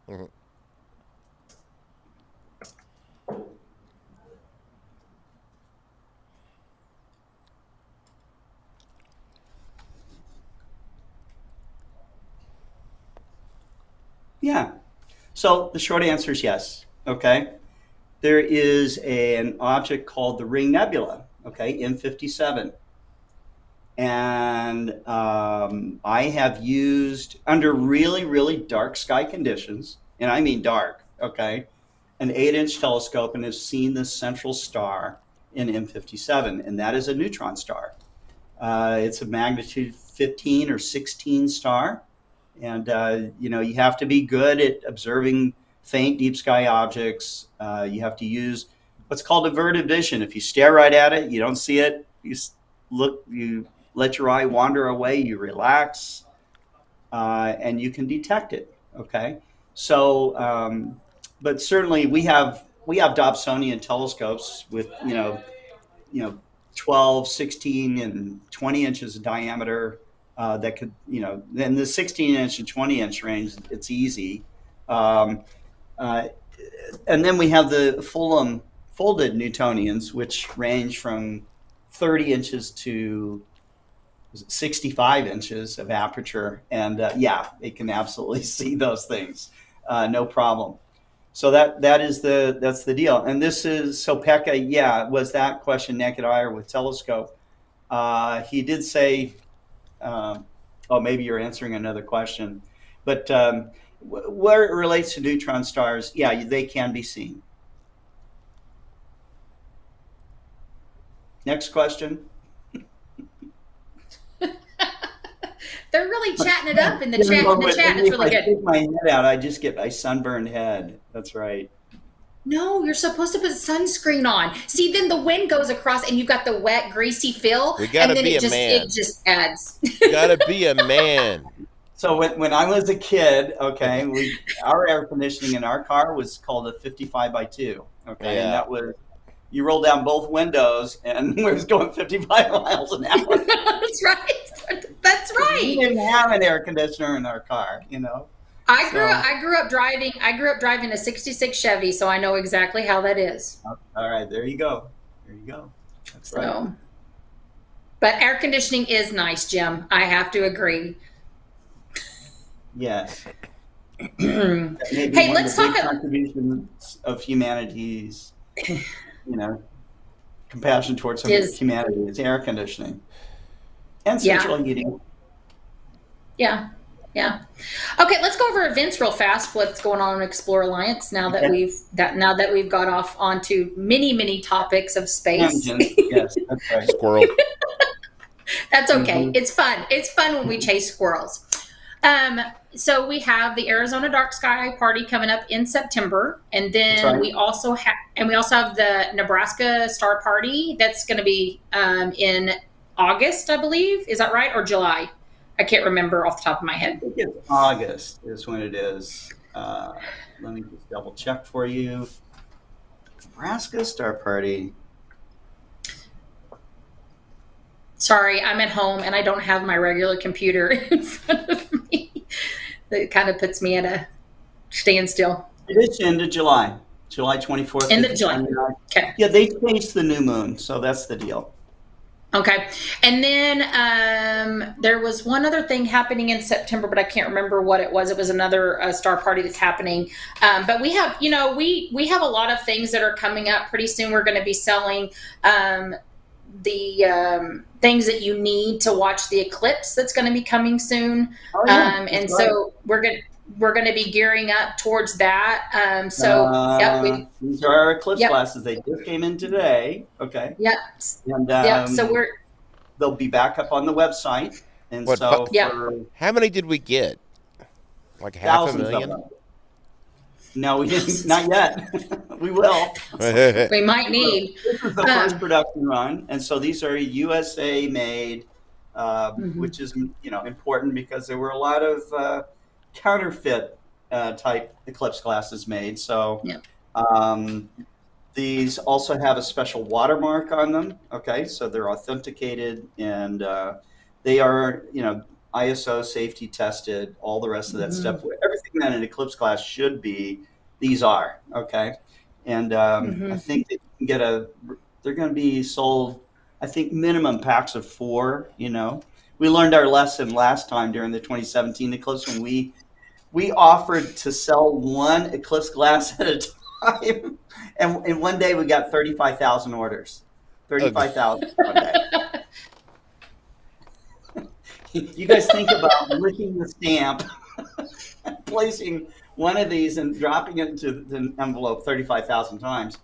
Mm-hmm. Yeah. So the short answer is yes. Okay. There is an object called the Ring Nebula. Okay, M57. And I have used, under really, really dark sky conditions, and I mean dark, okay, an 8-inch telescope and have seen the central star in M57, and that is a neutron star. It's a magnitude 15 or 16 star. And, you have to be good at observing faint deep sky objects. You have to use what's called averted vision. If you stare right at it, you don't see it. You let your eye wander away, you relax, and you can detect it. Okay. So, but certainly we have Dobsonian telescopes with, 12, 16, and 20 inches of diameter. That could, in the 16-inch and 20-inch range, it's easy. And then we have the Fulham folded Newtonians, which range from 30 inches to 65 inches of aperture. And it can absolutely see those things. No problem. So that's the deal. And this is, so Pekka, was that question naked eye or with telescope? He did say, maybe you're answering another question, but where it relates to neutron stars, they can be seen. Next question. They're really chatting it up in the chat. It's really good. If I stick my head out, I just get my sunburned head. That's right. No, you're supposed to put sunscreen on. See, then the wind goes across and you've got the wet, greasy feel. We gotta be a man. It just adds. Gotta be a man. So when I was a kid, okay, our air conditioning in our car was called a 55x2. Okay, and that was, you roll down both windows and we was going 55 miles an hour. That's right. That's right. We didn't have an air conditioner in our car, I grew up driving a 66 Chevy, so I know exactly how that is. All right, there you go. That's right. But air conditioning is nice, Jim. I have to agree. Yes. Hey, let's talk about contributions of humanity's, compassion towards humanity is air conditioning and central heating. Yeah. Okay, let's go over events real fast. What's going on in Explore Alliance now that we've got off onto many topics of space. Yes, that's right. Squirrel. That's okay. Mm-hmm. It's fun. It's fun when we chase squirrels. So we have the Arizona Dark Sky Party coming up in September, and then we also have the Nebraska Star Party that's going to be in August, I believe. Is that right, or July? I can't remember off the top of my head. I think it's August is when it is. Let me just double check for you. Nebraska Star Party. Sorry, I'm at home and I don't have my regular computer in front of me. That kind of puts me at a standstill. It is end of July, July 24th. End of July. 29th. Okay. Yeah, they changed the new moon, so that's the deal. Okay. And then there was one other thing happening in September, but I can't remember what it was. It was another star party that's happening. But we have, we have a lot of things that are coming up pretty soon. We're going to be selling the things that you need to watch the eclipse that's going to be coming soon. Oh, yeah, and right. So we're going to be gearing up towards that. Yep, these are our eclipse glasses. They just came in today. Okay. Yep. And so they'll be back up on the website. And how many did we get? Like half a million? No, we didn't. Not yet. We will. We might need. This is the first production run, and so these are USA made, which is important because there were a lot of counterfeit type eclipse glasses made. So these also have a special watermark on them. Okay, so they're authenticated and they are ISO safety tested, all the rest of that stuff. Everything that an eclipse glass should be, these are, okay? And I think that you can get they're going to be sold, I think, minimum packs of 4, We learned our lesson last time during the 2017 eclipse when we offered to sell one eclipse glass at a time. And in one day we got 35,000 orders. 35,000 one day. You guys think about licking the stamp, placing one of these and dropping it into the envelope 35,000 times,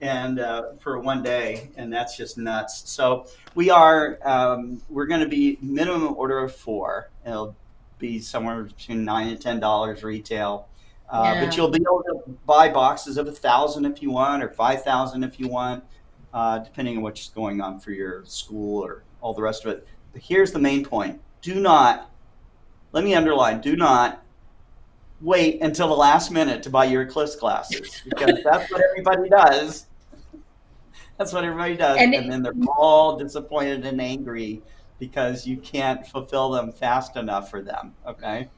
and for one day, and that's just nuts. So we're going to be minimum order of 4. It'll be somewhere between $9 and $10 retail, but you'll be able to buy boxes of 1,000 if you want, or 5,000 if you want, depending on what's going on for your school or all the rest of it. But here's the main point. Let me underline, do not wait until the last minute to buy your eclipse glasses, because that's what everybody does. That's what everybody does. And then they're all disappointed and angry because you can't fulfill them fast enough for them, okay?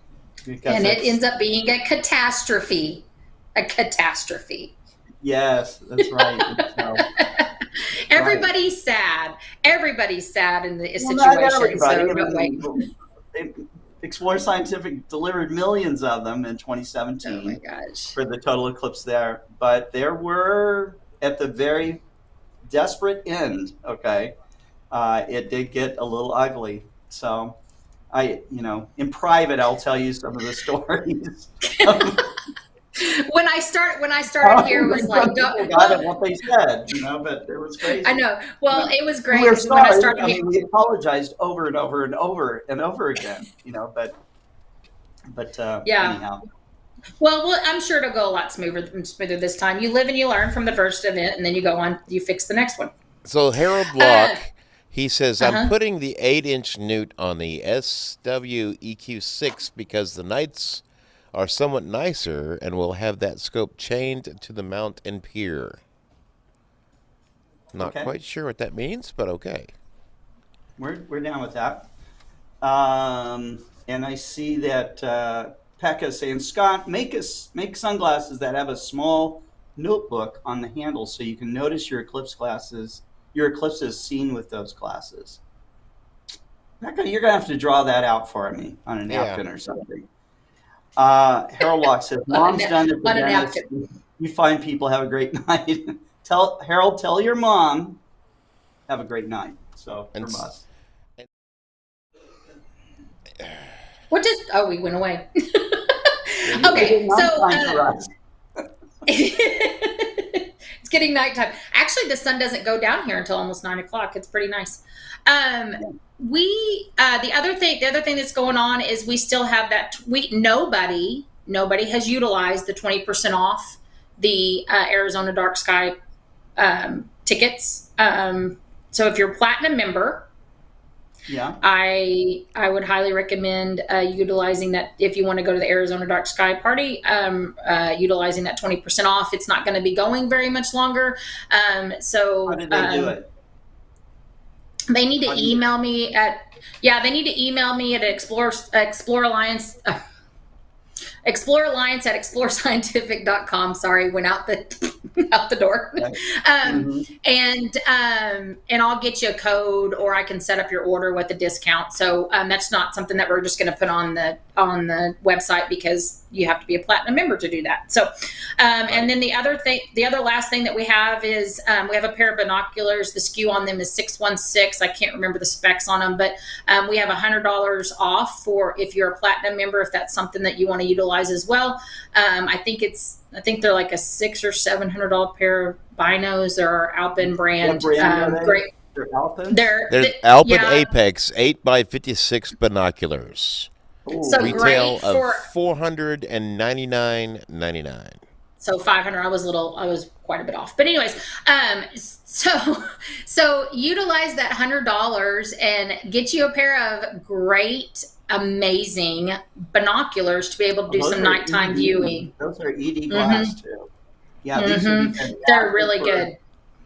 And it ends up being a catastrophe. Yes, that's right. Everybody's sad. Everybody's sad in the situation. Explore Scientific delivered millions of them in 2017 oh my gosh. For the total eclipse there. But there were, at the very desperate end, okay, it did get a little ugly. So in private, I'll tell you some of the stories. When I started here, it was like, what they said, but it was crazy. I know. Well, it was great. We're sorry. We apologized over and over and over and over again, but anyhow. Well, I'm sure it'll go a lot smoother this time. You live and you learn from the first event, and then you go on, you fix the next one. So Harold Block, he says, I'm putting the 8-inch newt on the SW-EQ6 because the nights are somewhat nicer and will have that scope chained to the mount and pier. Not quite sure what that means, but okay. We're down with that. And I see that Pekka saying, Scott, make sunglasses that have a small notebook on the handle so you can notice your eclipses seen with those glasses. Pekka, you're gonna have to draw that out for me on a napkin or something. Harold Locke says, Mom's done at the dentist. You fine people have a great night. Tell your mom, have a great night. So from us. We went away. Okay, so it's getting nighttime. Actually, the sun doesn't go down here until almost 9 o'clock. It's pretty nice. The other thing that's going on is we still have that. Nobody has utilized the 20% off the Arizona Dark Sky tickets. So if you're a platinum member, Yeah. I would highly recommend utilizing that if you want to go to the Arizona Dark Sky Party, utilizing that 20% off. It's not going to be going very much longer. So How did they do it? They need to How do you- email me at Explore Alliance. Explore Alliance at explorescientific.com. Sorry, went out the door. Right. And I'll get you a code, or I can set up your order with a discount. So that's not something that we're just going to put on the website, because you have to be a platinum member to do that. So, and then the other last thing that we have is we have a pair of binoculars. The SKU on them is 616. I can't remember the specs on them, but we have $100 off for if you're a platinum member, if that's something that you want to utilize as well. I think they're like a $600 or $700 pair of binos. They're Alpen brand. What brand are they? Great. They're Alpen? There's Alpen yeah. Apex 8x56 binoculars. Ooh. So Retail great for of $499.99. So 500, I was quite a bit off. But anyways, so utilize that $100 and get you a pair of great, amazing binoculars to be able to do some nighttime viewing. Those are ED glass too. Yeah, these would be fantastic. They're really for good.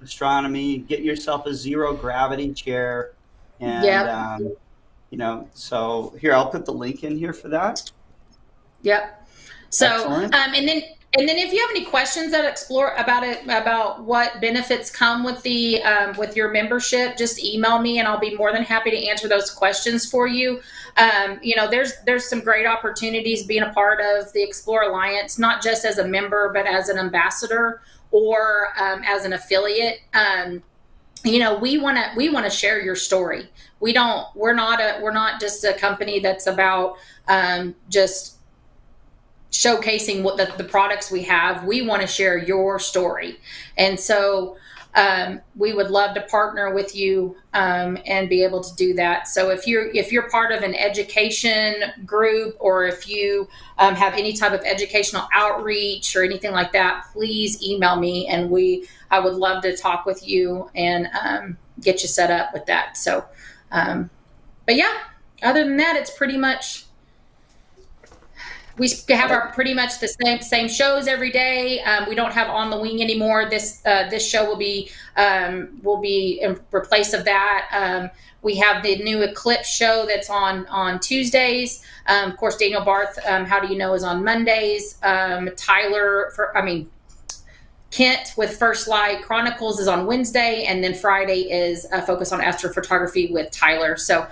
Astronomy. Get yourself a zero gravity chair, and so here, I'll put the link in here for that. Yep. So, Excellent. and then if you have any questions about what benefits come with the with your membership, just email me and I'll be more than happy to answer those questions for you. There's some great opportunities being a part of the Explore Alliance, not just as a member, but as an ambassador or as an affiliate. We want to share your story. We're not just a company that's about just showcasing what the products we have. We want to share your story. And so we would love to partner with you and be able to do that. So if you're part of an education group, or if you have any type of educational outreach or anything like that, please email me, and I would love to talk with you and get you set up with that. So, but yeah, other than that, it's pretty much, we have pretty much the same shows every day. We don't have On the Wing anymore. This show will be in replace of that. We have the new Eclipse show that's on Tuesdays. Of course, Daniel Barth, How Do You Know, is on Mondays. Kent with First Light Chronicles is on Wednesday, and then Friday is a Focus on Astrophotography with Tyler. So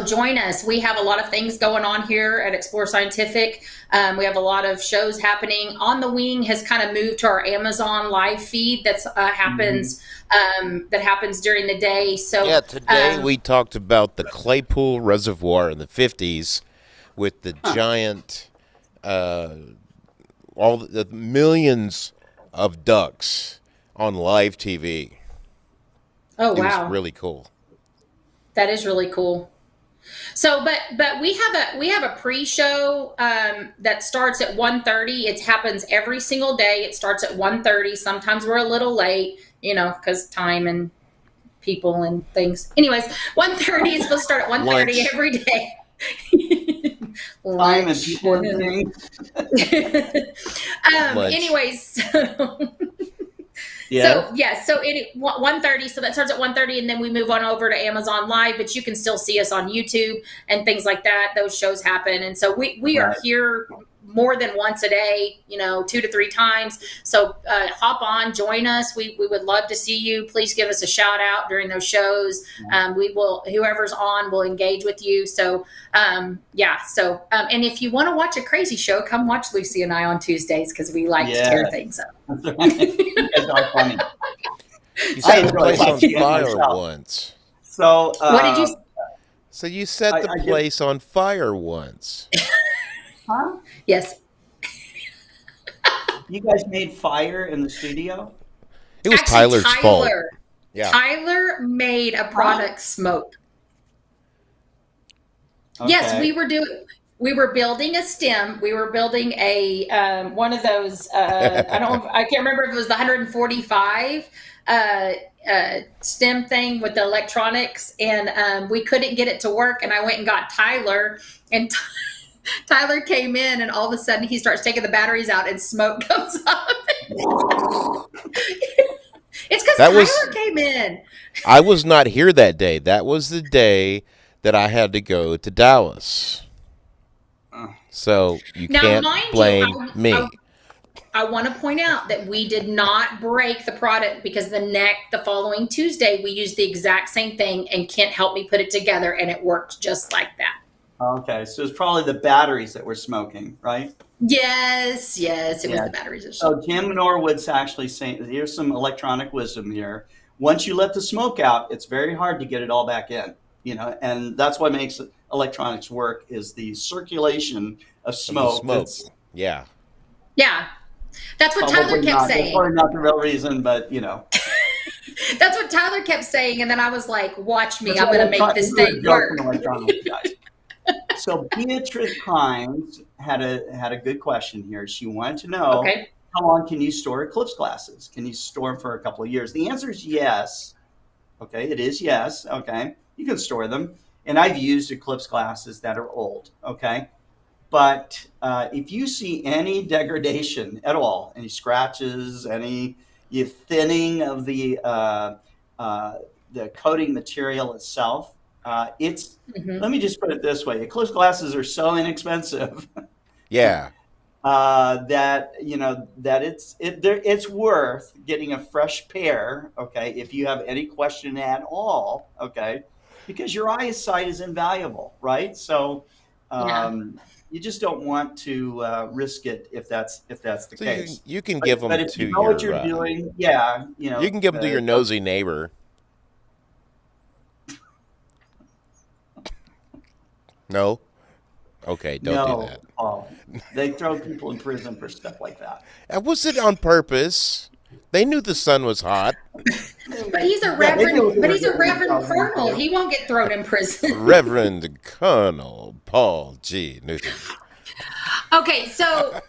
join us. We have a lot of things going on here at Explore Scientific. We have a lot of shows happening. On the Wing has kind of moved to our Amazon live feed that happens during the day. So yeah, today we talked about the Claypool Reservoir in the 50s with the giant, all the millions of ducks on live TV. Oh, wow. It was really cool. That is really cool. So, but we have a pre-show that starts at 1:30. It happens every single day. It starts at 1:30. Sometimes we're a little late, because time and people and things. Anyways, 1:30 is supposed to start at 1:30 every day. Time and people and things. Anyways. Yeah. So 1:30. So that starts at 1:30, and then we move on over to Amazon Live. But you can still see us on YouTube and things like that. Those shows happen, and so we are here more than once a day, 2 to 3 times. So hop on, join us. We would love to see you. Please give us a shout out during those shows. We will, whoever's on will engage with you. So and if you want to watch a crazy show, come watch Lucy and I on Tuesdays, because we like to tear things up. You guys are funny. You set the place on fire once. So what did you? So you set the place on fire once. Huh? Yes. You guys made fire in the studio? It was Tyler's fault. Yeah. Tyler made a product smoke. Okay. Yes, we were building a stem. We were building a one of those. I can't remember if it was the 145 stem thing with the electronics, and we couldn't get it to work. And I went and got Tyler, and Tyler came in, and all of a sudden he starts taking the batteries out, and smoke comes up. It's because Tyler came in. I was not here that day. That was the day that I had to go to Dallas. So you can't blame me. I want to point out that we did not break the product, because the following Tuesday we used the exact same thing, and Kent helped me put it together, and it worked just like that. Okay, so it's probably the batteries that were smoking, right? Yes, it was the batteries. So Jim Norwood's actually saying, here's some electronic wisdom here. Once you let the smoke out, it's very hard to get it all back in, and that's what makes electronics work, is the circulation of smoke. Yeah. That's what Tyler kept saying. Probably not the real reason, but That's what Tyler kept saying, and then I was like, watch me, I'm going to make this thing work. So Beatrice Hines had a good question here. She wanted to know, how long can you store eclipse glasses? Can you store them for a couple of years? The answer is yes. Okay, it is yes. Okay, you can store them. And I've used eclipse glasses that are old. Okay, but if you see any degradation at all, any scratches, any thinning of the coating material itself, let me just put it this way: eclipse glasses are so inexpensive. Yeah. That it's worth getting a fresh pair. Okay, if you have any question at all. Okay, because your eyesight is invaluable, right? So you just don't want to risk it if that's the case. You can give them but to you know what you're doing. Yeah, you can give them to your nosy neighbor. No? Okay, don't do that. Oh, they throw people in prison for stuff like that. Was it on purpose? They knew the sun was hot. But he's a reverend colonel. He won't get thrown in prison. Reverend Colonel Paul G. Newton. Okay, so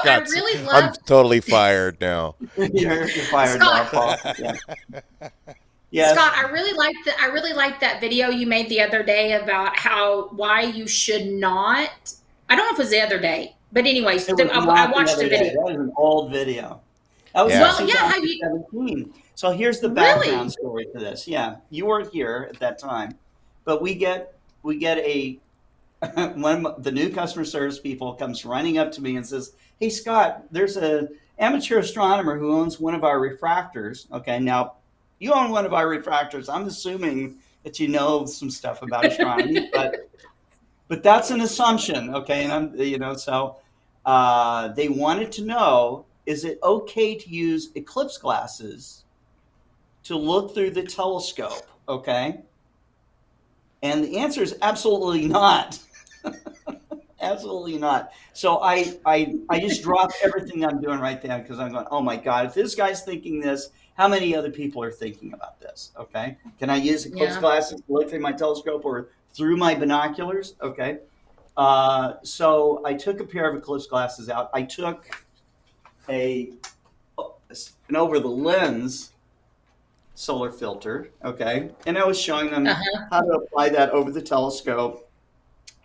I really love. I'm totally fired now. You're fired now, Paul. Yeah. Yes. Scott, I really liked that video you made the other day about why you should not. I don't know if it was the other day, but anyways, I watched the video. That was an old video. That was 2017. So here's the background story to this. Yeah, you weren't here at that time, but we get a one of the new customer service people comes running up to me and says, "Hey Scott, there's a amateur astronomer who owns one of our refractors." Okay, now. You own one of our refractors. I'm assuming that you know some stuff about astronomy, but that's an assumption, okay? And so they wanted to know: is it okay to use eclipse glasses to look through the telescope? Okay, and the answer is absolutely not. Absolutely not. So I just dropped everything I'm doing right there, because I'm going, oh my God, if this guy's thinking this, how many other people are thinking about this? Okay. Can I use eclipse glasses to look through my telescope or through my binoculars? Okay. So I took a pair of eclipse glasses out. I took an over the lens solar filter. Okay. And I was showing them how to apply that over the telescope.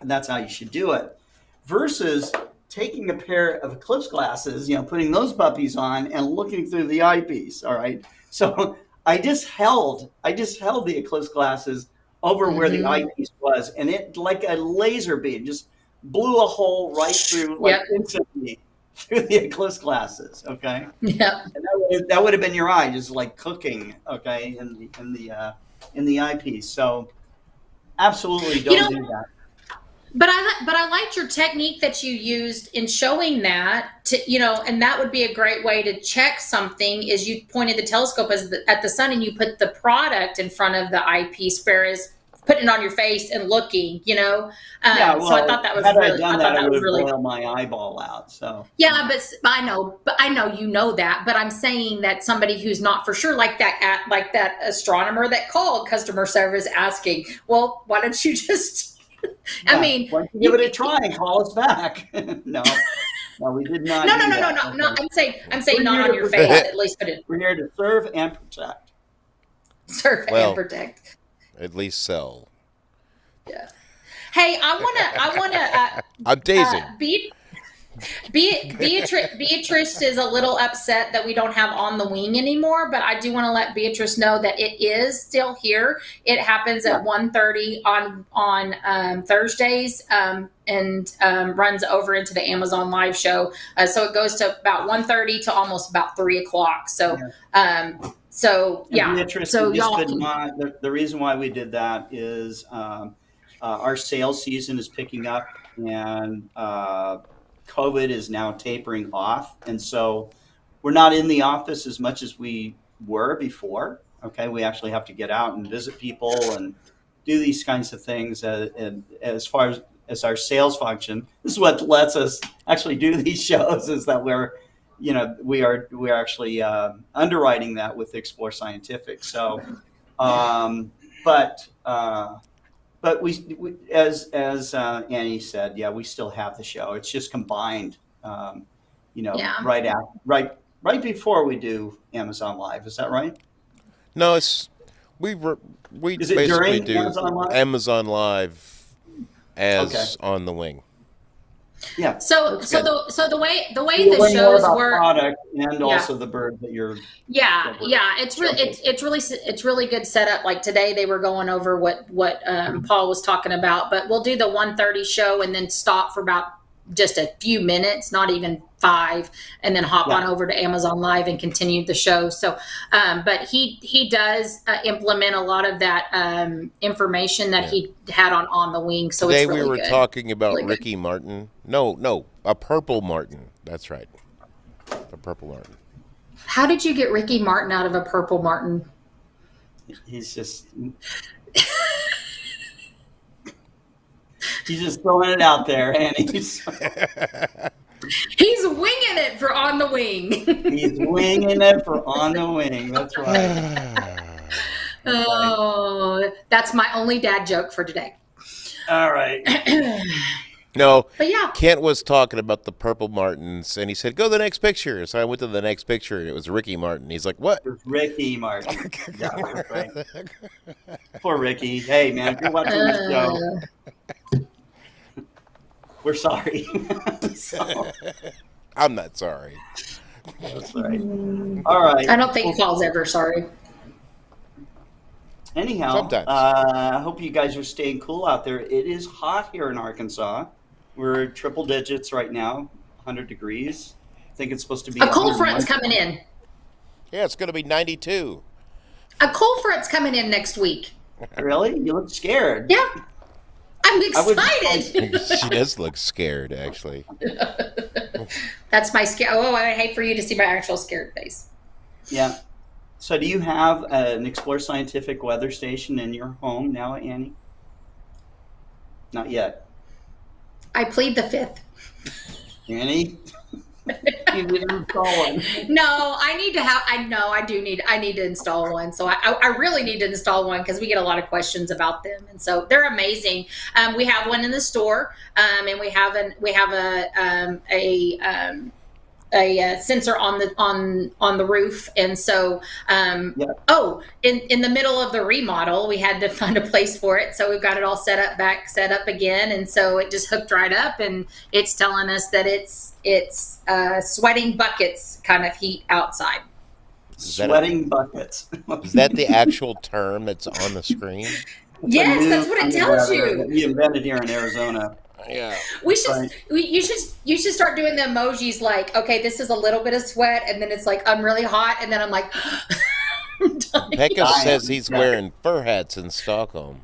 And that's how you should do it. Versus taking a pair of eclipse glasses, putting those puppies on and looking through the eyepiece. All right. So I just held the eclipse glasses over where the eyepiece was, and it, like a laser beam, just blew a hole right through, instantly through the eclipse glasses. Okay. Yeah. And that would have been your eye, just like cooking. Okay, in the eyepiece. So absolutely don't do that. But I liked your technique that you used in showing that and that would be a great way to check something, is you pointed the telescope at the sun and you put the product in front of the eyepiece, whereas putting it on your face and looking, so I thought that was really, I would have blown my eyeball out. So yeah, but I know that, but I'm saying that somebody who's not for sure, like that astronomer that called customer service asking, well, why don't you just I mean, why don't you give it a try and call us back. No, we did not. no, do no, no, that. no, no. Okay. I'm saying We're not here on to your protect. face. At least put it We're here to serve and protect. serve Well, and protect. At least sell. Yeah. Hey, I wanna. I'm teasing. Beatrice is a little upset that we don't have On the Wing anymore, but I do want to let Beatrice know that it is still here. It happens at 1:30 on Thursdays and runs over into the Amazon Live show. So it goes to about 1:30 to almost about 3 o'clock. So Beatrice, so just y'all could can, not, the reason why we did that is our sales season is picking up, and COVID is now tapering off. And so we're not in the office as much as we were before. Okay. We actually have to get out and visit people and do these kinds of things. And as far as our sales function, this is what lets us actually do these shows, is that we're actually underwriting that with Explore Scientific. So, but we as Annie said, yeah, we still have the show. It's just combined, Yeah. right before we do Amazon Live. Is that right? No, we Is it basically during do Amazon Live? Amazon Live as Okay. On the Wing. Yeah. so that's so good. the way You'll the learn more shows about work. product and Yeah. also the bird that you're. Yeah, we're yeah, it's really good setup. Like today, they were going over what Paul was talking about, but we'll do the 1:30 show and then stop for about just a few minutes, not even 5, and then hop Yeah. on over to Amazon Live and continue the show. So, but he does implement a lot of that information that he had on the Wing. So Today it's really we were good. talking about Really good. Ricky Martin. No, a purple Martin. That's right. A purple Martin. How did you get Ricky Martin out of a purple Martin? He's just. He's just throwing it out there, and He's winging it for On the Wing. he's winging it for On the Wing. That's right. Oh, that's my only dad joke for today. All right. No, But yeah, Kent was talking about the purple Martins, and he said, "Go to the next picture." So I went to the next picture, and it was Ricky Martin. He's like, "What?" It was Ricky Martin. Yeah, that's right. Poor Ricky. Hey, man, if you're watching this show, we're sorry. So, I'm not sorry. that's right. All right. I don't think Paul's ever sorry. Anyhow, Sometimes. I hope you guys are staying cool out there. It is hot here in Arkansas. We're triple digits right now, 100 degrees. I think it's supposed to be A cold front's 101. coming in. Yeah, it's going to be 92. A cold front's coming in next week. Really? You look scared. Yeah, I'm I was- excited. She does look scared, actually. That's my scare. Oh, I hate for you to see my actual scared face. Yeah. So do you have an Explore Scientific weather station in your home now, Annie? Not yet. I plead the fifth. Annie? You didn't install one. No, I need to have. I need to install one. So I really need to install one because we get a lot of questions about them, and so they're amazing. We have one in the store, and we have a sensor on the roof, and so in the middle of the remodel, we had to find a place for it. So we've got it all set up again, and so it just hooked right up, and it's telling us that it's sweating buckets kind of heat outside. Sweating buckets. Is that the actual term that's on the screen? Yes, that's what it tells you. That we invented here in Arizona. Yeah. We should. Right. You should start doing the emojis like, okay, this is a little bit of sweat, and then it's like I'm really hot, and then I'm like, I'm dying. Pekka says he's wearing fur hats in Stockholm.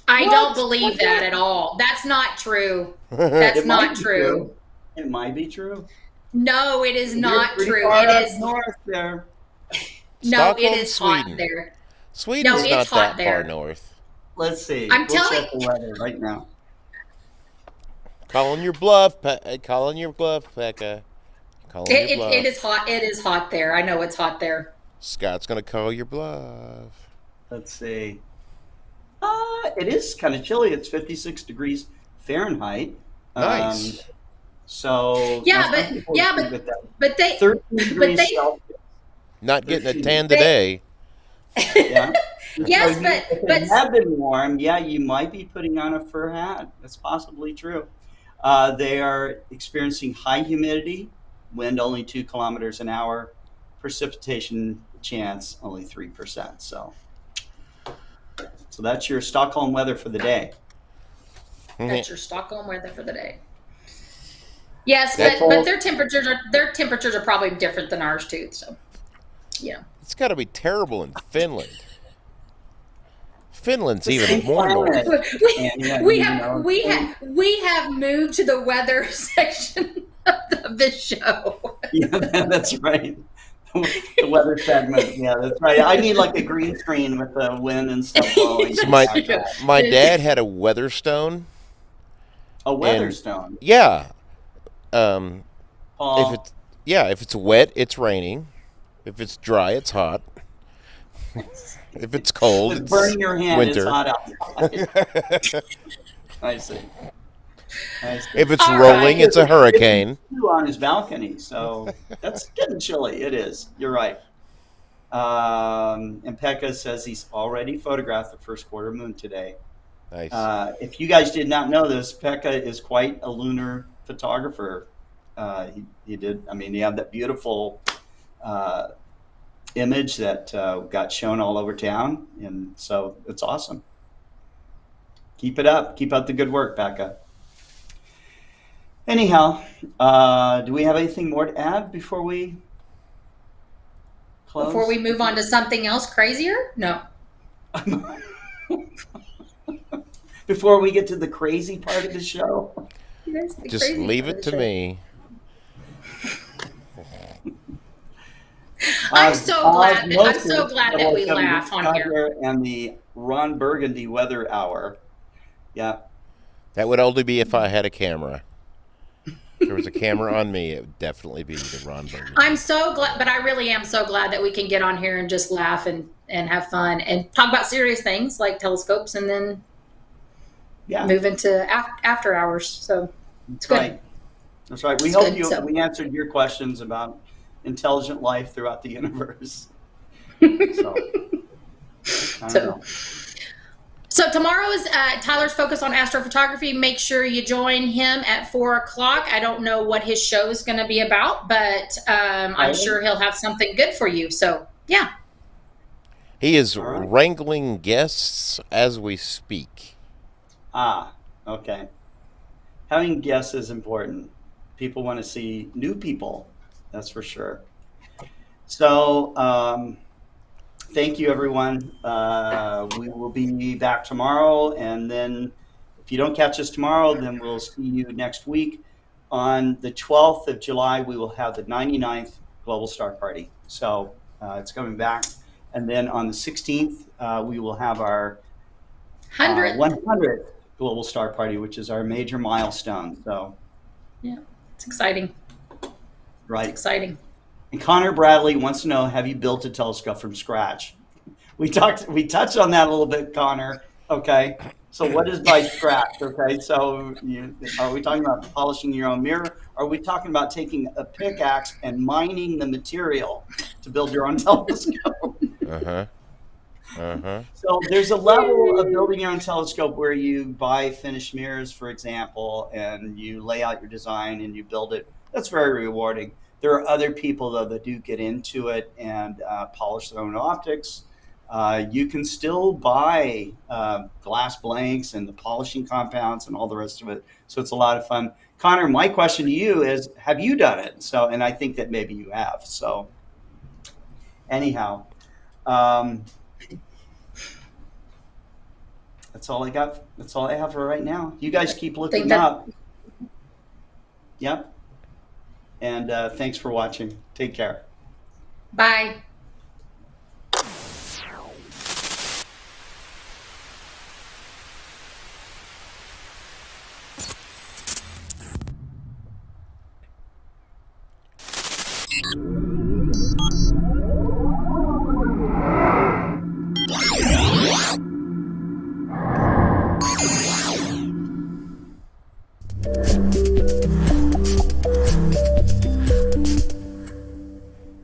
I What? don't believe that at all. That's not true. That's It might not be true. It might be true. No, it is not You're pretty true. far It up is north there. no, it Stockholm, is hot Sweden. there. Sweden's No, it's not hot that far there. north. Let's see. I'm We'll telling- check the weather right now. Calling your bluff, calling your bluff, Pekka. Calling your bluff. It is hot. It is hot there. I know it's hot there. Scott's gonna call your bluff. Let's see. It is kind of chilly. It's 56 degrees Fahrenheit. Nice. So Yeah, now some people think that but they 13 but degrees they Celsius. Not getting a 13. tan they today. Yeah. yes, So but if but it had been warm, yeah, you might be putting on a fur hat. That's possibly true. They are experiencing high humidity, wind only 2 kilometers an hour, precipitation chance only 3%. So that's your Stockholm weather for the day. that's your Stockholm weather for the day. Yes, That's but their temperatures are probably different than ours too. So yeah. It's got to be terrible in Finland. Finland's It's the even same more planet. north. And yeah, we you have know, we have moved to the weather section of this show. yeah, that's right. The weather segment. Yeah, that's right. I need like a green screen with the wind and stuff blowing. So in the my background. dad had a Weatherstone. A Weatherstone. Yeah. If Paul, it's wet, it's raining. If it's dry, it's hot. If it's cold, it's it's burning your hand. It's winter. hot outside. I see. If it's All rolling, right. it's a hurricane. On his balcony, so that's getting chilly. It is. You're right. And Pekka says he's already photographed the first quarter moon today. Nice. If you guys did not know this, Pekka is quite a lunar photographer. He did. I mean, he had that beautiful image that got shown all over town, and so it's awesome. Keep it up. Keep up the good work, Pekka. Anyhow, do we have anything more to add before we close? Before we move on to something else crazier? No. Before we get to the crazy part of the show? Just leave it to me. I'm so glad that we laugh on here. And the Ron Burgundy Weather Hour. Yeah. That would only be if I had a camera. If there was a camera on me, it would definitely be the Ron Burgundy. I'm so glad, but I really am so glad that we can get on here and just laugh and have fun and talk about serious things like telescopes and then move into after hours. So it's good. Right. That's right. We hope we answered your questions about intelligent life throughout the universe. So tomorrow is Tyler's Focus on Astrophotography. Make sure you join him at 4:00. I don't know what his show is going to be about, but I'm sure he'll have something good for you. So, yeah. He is wrangling guests as we speak. Okay. Having guests is important. People want to see new people. That's for sure. So, thank you, everyone. We will be back tomorrow, and then if you don't catch us tomorrow, then we'll see you next week. On the 12th of July, we will have the 99th Global Star Party. So it's coming back. And then on the 16th, we will have our 100th Global Star Party, which is our major milestone. So yeah, it's exciting. Right. It's exciting. And Connor Bradley wants to know, have you built a telescope from scratch? We touched on that a little bit, Connor. Okay. So what is by scratch? Okay. So are we talking about polishing your own mirror? Or are we talking about taking a pickaxe and mining the material to build your own telescope? So there's a level of building your own telescope where you buy finished mirrors, for example, and you lay out your design and you build it. That's very rewarding. There are other people, though, that do get into it and polish their own optics. You can still buy glass blanks and the polishing compounds and all the rest of it. So it's a lot of fun. Connor, my question to you is, have you done it? So, and I think that maybe you have. So anyhow, that's all I got. That's all I have for right now. You guys keep looking up. Yep. And thanks for watching. Take care. Bye.